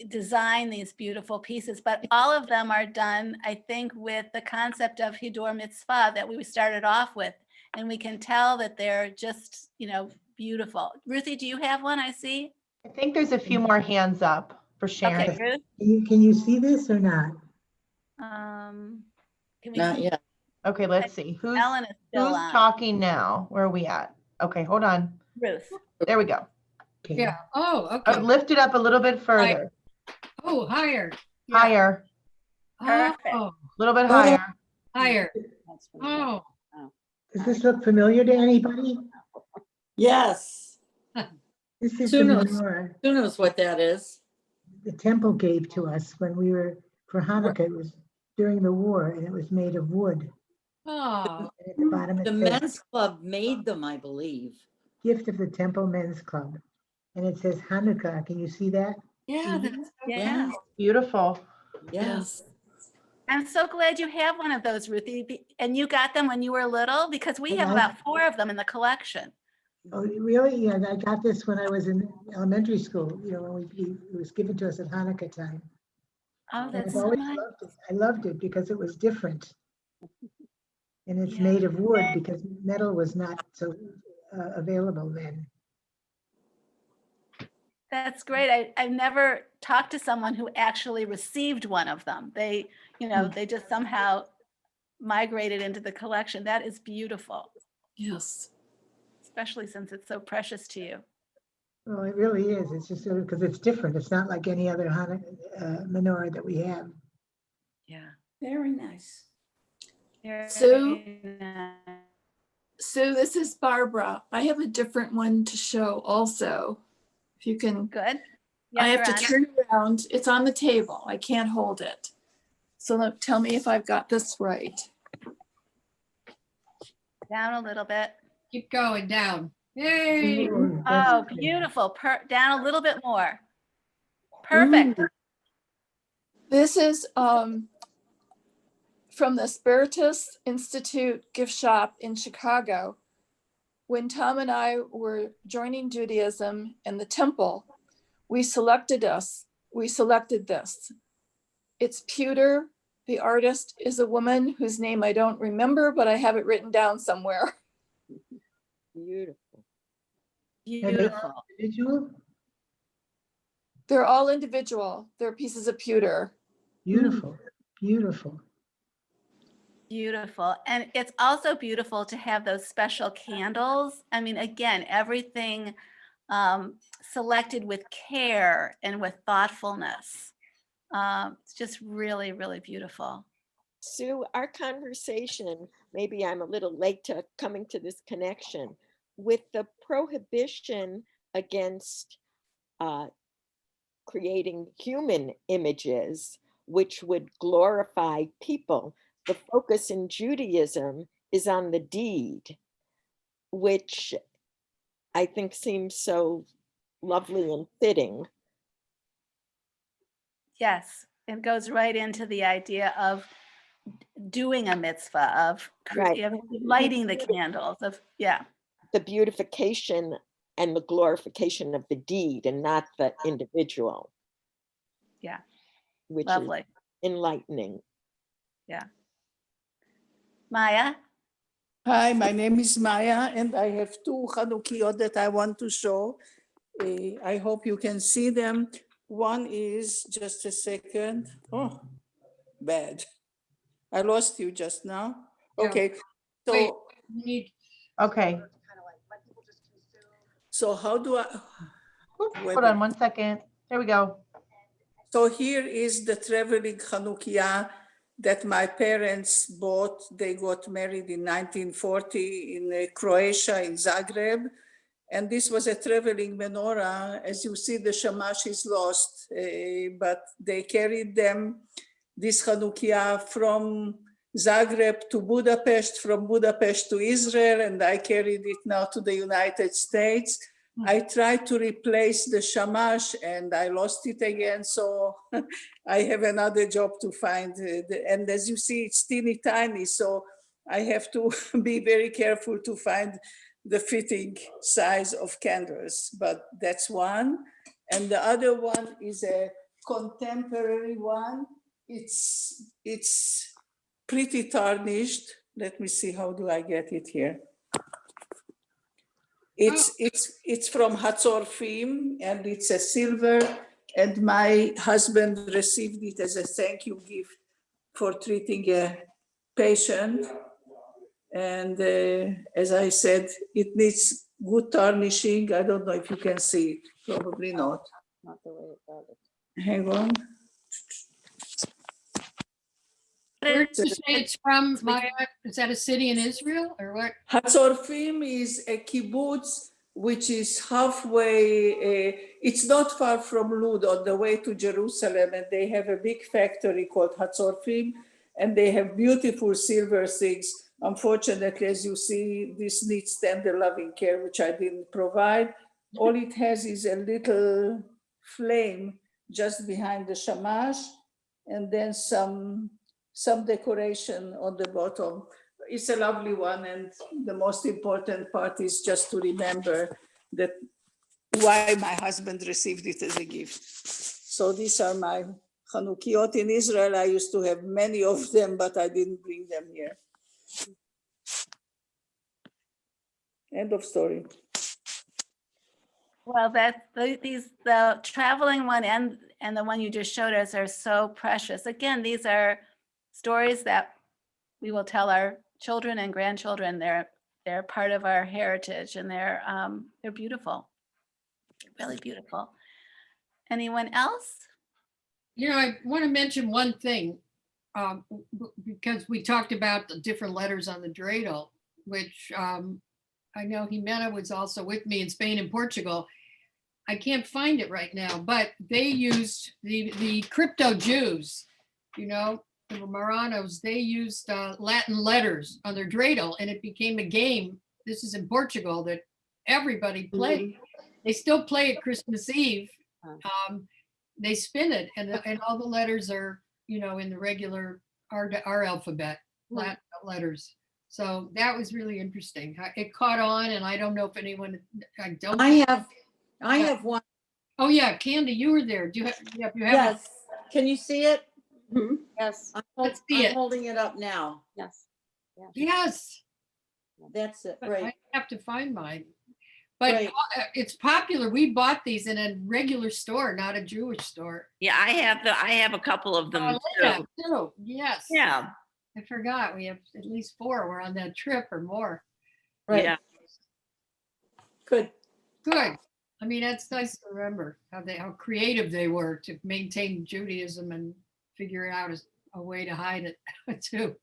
design these beautiful pieces, but all of them are done, I think, with the concept of Hiddur Mitzvah that we started off with. And we can tell that they're just, beautiful. Ruthie, do you have one? I see. I think there's a few more hands up for Sharon. Okay, Ruth. Can you see this or not? Can we Not see? yet. Okay, let's see. Who's Ellen is still on. talking now? Where are we at? Okay, hold on. Ruth. There we go. Okay. yeah. Oh, okay. Lift it up a little bit further. Oh, higher. Yeah. Higher. Perfect. Oh, A little bit higher. higher. That's what I got. Oh, Does this look familiar to anybody? Yes. This is Sue the knows. menorah Who knows what that is? the temple gave to us when we were, for Hanukkah. It was during the war, and it was made of wood. oh, And at the bottom it The says, men's club made them, I believe. gift of the Temple Men's Club. And it says Hanukkah. Can you see that? yeah. That's so Yeah. Beautiful. Yes. I'm so glad you have one of those, Ruthie. And you got them when you were little, because we have about 4 of them in the collection. Oh, really? Yeah, I got this when I was in elementary school, when it was given to us at Hanukkah time. Oh, And that's I've so always nice. loved it. I loved it because it was different. And it's made of wood because metal was not so available then. That's great. I've never talked to someone who actually received one of them. They, they just somehow migrated into the collection. That is beautiful. Yes. Especially since it's so precious to you. Well, it really is. It's just because it's different. It's not like any other Hanukkah menorah that we have. Yeah. Very nice. Sue? Sue, this is Barbara. I have a different one to show also. If you can. Good. I Yeah, have to you're on. turn around. It's on the table. I can't hold it. So tell me if I've got this right. Down a little bit. Keep going down. Yay. Oh, beautiful. Down a little bit more. Perfect. This is from the Spiritus Institute gift shop in Chicago. When Tom and I were joining Judaism and the temple, we selected this. It's pewter. The artist is a woman whose name I don't remember, but I have it written down somewhere. Beautiful. Beautiful. Individual? They're all individual. They're pieces of pewter. Beautiful, beautiful. Beautiful. And it's also beautiful to have those special candles. I mean, again, everything selected with care and with thoughtfulness. It's just really, really beautiful. Sue, our conversation, maybe I'm a little late to coming to this connection, with the prohibition against creating human images, which would glorify people. The focus in Judaism is on the deed, which I think seems so lovely and fitting. Yes, it goes right into the idea of doing a mitzvah, of lighting the candles, the beautification and the glorification of the deed and not the individual. Yeah. Which lovely. is enlightening. Yeah. Maya? Hi, my name is Maya, and I have two Hanukkiyot that I want to show. I hope you can see them. One is, just a second. Oh, bad. I lost you just now. Yeah. Okay, so. Wait, we need. Okay. So how do I? Hold on 1 second. There we go. So here is the traveling Hanukkah that my parents bought. They got married in 1940 in Croatia, in Zagreb. And this was a traveling menorah. As you see, the shamash is lost, but they carried them, this Hanukkah, from Zagreb to Budapest, from Budapest to Israel, and I carried it now to the United States. I tried to replace the shamash and I lost it again. So I have another job to find. And as you see, it's teeny tiny. So I have to be very careful to find the fitting size of candles, but that's one. And the other one is a contemporary one. It's pretty tarnished. Let me see, how do I get it here? It's from Hatzor Film, and it's a silver, and my husband received it as a thank you gift for treating a patient. And as I said, it needs good tarnishing. I don't know if you can see it, probably not. Not the way it does. Hang on. Where does it say it's from, Maya? Is that a city in Israel or what? Hatzor Film is a kibbutz which is halfway, it's not far from Lud, on the way to Jerusalem, and they have a big factory called Hatzor Film, and they have beautiful silver things. Unfortunately, as you see, this needs tender loving care, which I didn't provide. All it has is a little flame just behind the shamash, and then some decoration on the bottom. It's a lovely one, and the most important part is just to remember that why my husband received it as a gift. So these are my Hanukkiyot in Israel. I used to have many of them, but I didn't bring them here. End of story. Well, the traveling one and the one you just showed us are so precious. Again, these are stories that we will tell our children and grandchildren. They're part of our heritage, and they're beautiful, really beautiful. Anyone else? You know, I want to mention one thing, because we talked about the different letters on the dreidel. which I know Jimena was also with me in Spain and Portugal. I can't find it right now, but they used the crypto Jews, you know, the Marranos, they used Latin letters on their dreidel, and it became a game. This is in Portugal that everybody played. They still play it Christmas Eve. They spin it, and all the letters are, you know, in the regular our alphabet, Latin letters. So that was really interesting. It caught on, and I don't know if anyone. I have one. Oh yeah, Candy, you were there. Do you have? Yeah, you have. Yes. Can you see it? Yes. Let's see it. I'm holding it up now. Yes. Yes. That's it. But Right. I have to find mine. But Right. it's popular. We bought these in a regular store, not a Jewish store. Yeah, I have a couple of them Yeah, too. too. Yes. Yeah. I forgot. We have at least 4. We're on that trip or more. Right. Yeah. Good. Good. I mean, that's nice to remember how creative they were to maintain Judaism and figure out a way to hide it too.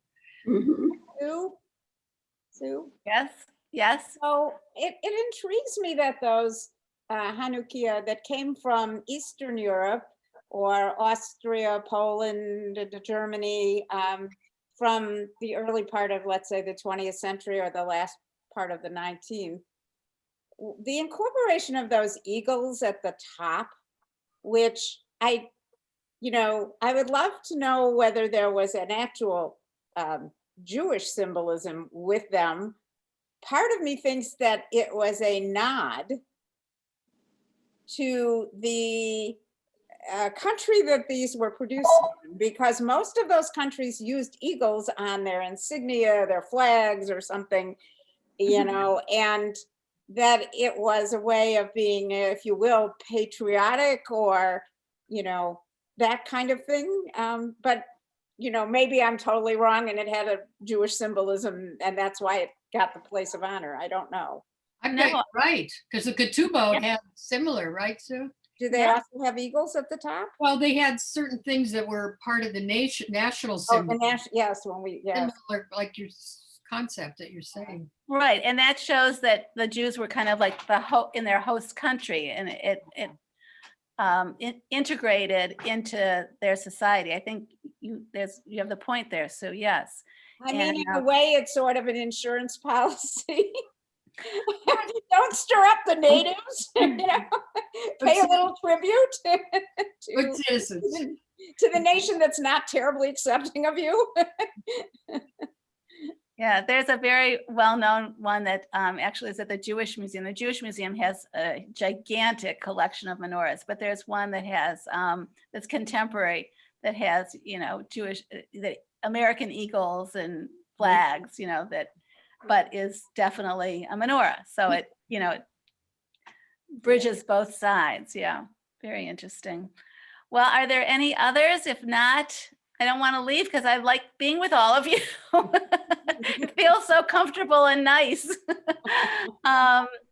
Sue? Yes, yes. So it intrigues me that those Hanukkah that came from Eastern Europe or Austria, Poland, Germany, from the early part of, let's say, the 20th century or the last part of the 19th, the incorporation of those eagles at the top, which I would love to know whether there was an actual Jewish symbolism with them. Part of me thinks that it was a nod to the country that these were produced in, because most of those countries used eagles on their insignia, their flags or something, and that it was a way of being, if you will, patriotic or, that kind of thing. But, maybe I'm totally wrong and it had a Jewish symbolism and that's why it got the place of honor. I don't know. I bet you're right, because the ketubot had similar, right, Sue? Do they also have eagles at the top? Well, they had certain things that were part of the national symbol. Yes, Similar, like your concept that you're saying. Right, and that shows that the Jews were kind of like in their host country, and it integrated into their society. I think you have the point there. So yes. I mean, in a way, it's sort of an insurance policy. Don't stir up the natives. Pay a little tribute to the nation that's not terribly accepting of you. Yeah, there's a very well-known one that actually is at the Jewish Museum. The Jewish Museum has a gigantic collection of menorahs, but there's one that has that's contemporary, that has Jewish, the American eagles and flags, but is definitely a menorah. So it bridges both sides. Yeah, very interesting. Well, are there any others? If not, I don't want to leave because I like being with all of you. It feels so comfortable and nice.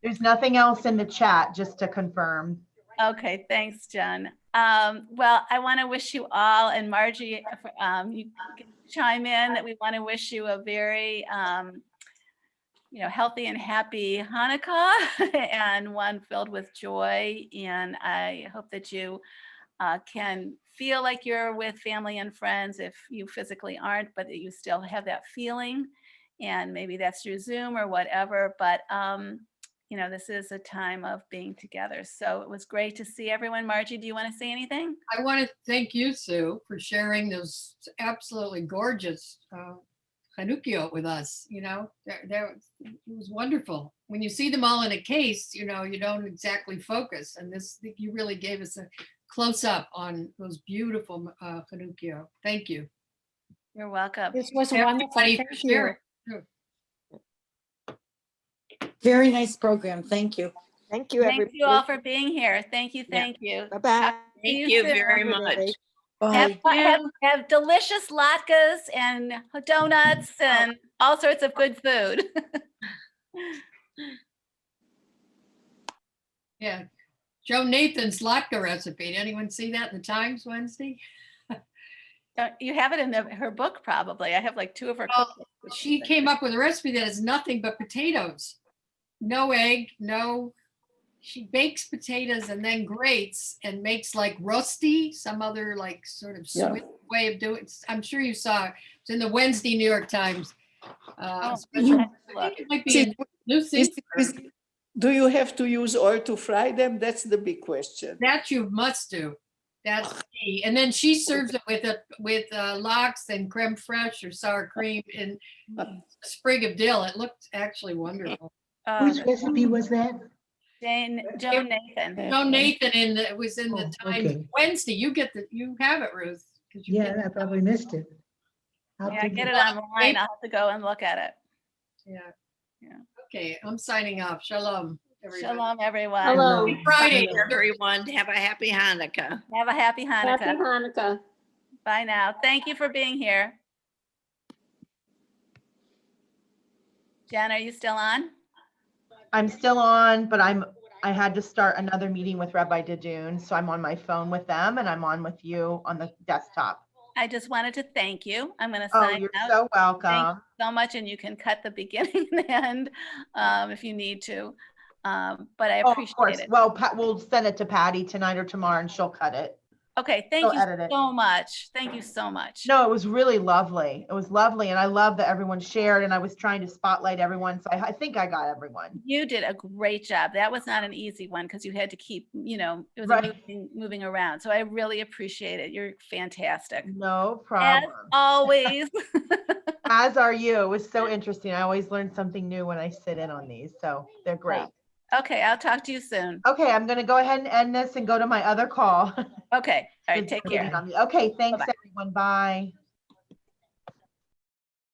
There's nothing else in the chat, just to confirm. Okay, thanks, Jen. Well, I want to wish you all, and Margie, you can chime in, that we want to wish you a very healthy and happy Hanukkah and one filled with joy. And I hope that you can feel like you're with family and friends if you physically aren't, but that you still have that feeling. And maybe that's through Zoom or whatever. But this is a time of being together. So it was great to see everyone. Margie, do you want to say anything? I want to thank you, Sue, for sharing those absolutely gorgeous Hanukkiyot with us. It was wonderful. When you see them all in a case, you don't exactly focus. And you really gave us a close up on those beautiful Hanukkiyot. Thank you. You're welcome. This was wonderful. Thank you. Very nice program. Thank you. Thank you, Thank everybody. you all for being here. Thank you. Thank you. Bye-bye. Thank you very much. Have delicious latkes and donuts and all sorts of good food. Yeah. Joe Nathan's latke recipe. Did anyone see that in the Times Wednesday? You have it in her book, probably. I have like 2 of her. Well, cookbooks. she came up with a recipe that is nothing but potatoes. No egg, no. She bakes potatoes and then grates and makes like rusty, some other like sort of Yeah. Swiss way of doing it. I'm sure you saw it. It's in the Wednesday New York Times. Special. I think it might be a new thing. Do you have to use oil to fry them? That's the big question. That you must do. That's key. And then she serves it with lox and creme fraiche or sour cream and a sprig of dill. It looked actually wonderful. Whose recipe was that? Joe Nathan. Joe Nathan it was in the Oh, Times okay. Wednesday. You have it, Ruth. 'cause you Yeah, get- I probably missed it. I'll Yeah, take get it. it online. I'll have to go and look at it. Yeah. Yeah. Okay, I'm signing off. Shalom, everybody. Shalom, everyone. Hello. Happy Friday. everyone. Have a happy Hanukkah. Have a happy Hanukkah. Happy Hanukkah. Bye now. Thank you for being here. Jen, are you still on? I'm still on, but I had to start another meeting with Rabbi Dadoon, so I'm on my phone with them and I'm on with you on the desktop. I just wanted to thank you. I'm going to Oh, sign you're out. so Thank welcome. you so much, and you can cut the beginning and end if you need to. But I Oh, of appreciate course. it. Well, we'll send it to Patty tonight or tomorrow and she'll cut it. Okay, thank She'll you edit it. so much. Thank you so much. No, it was really lovely. It was lovely. And I love that everyone shared and I was trying to spotlight everyone. So I think I got everyone. You did a great job. That was not an easy one because you had to keep, it was Right. moving around. So I really appreciate it. You're fantastic. No As problem. always. As are you. It was so interesting. I always learn something new when I sit in on these. So they're great. Okay, I'll talk to you soon. Okay, I'm going to go ahead and end this and go to my other call. Okay, all right, take care. Okay, thanks Bye-bye. everyone. Bye.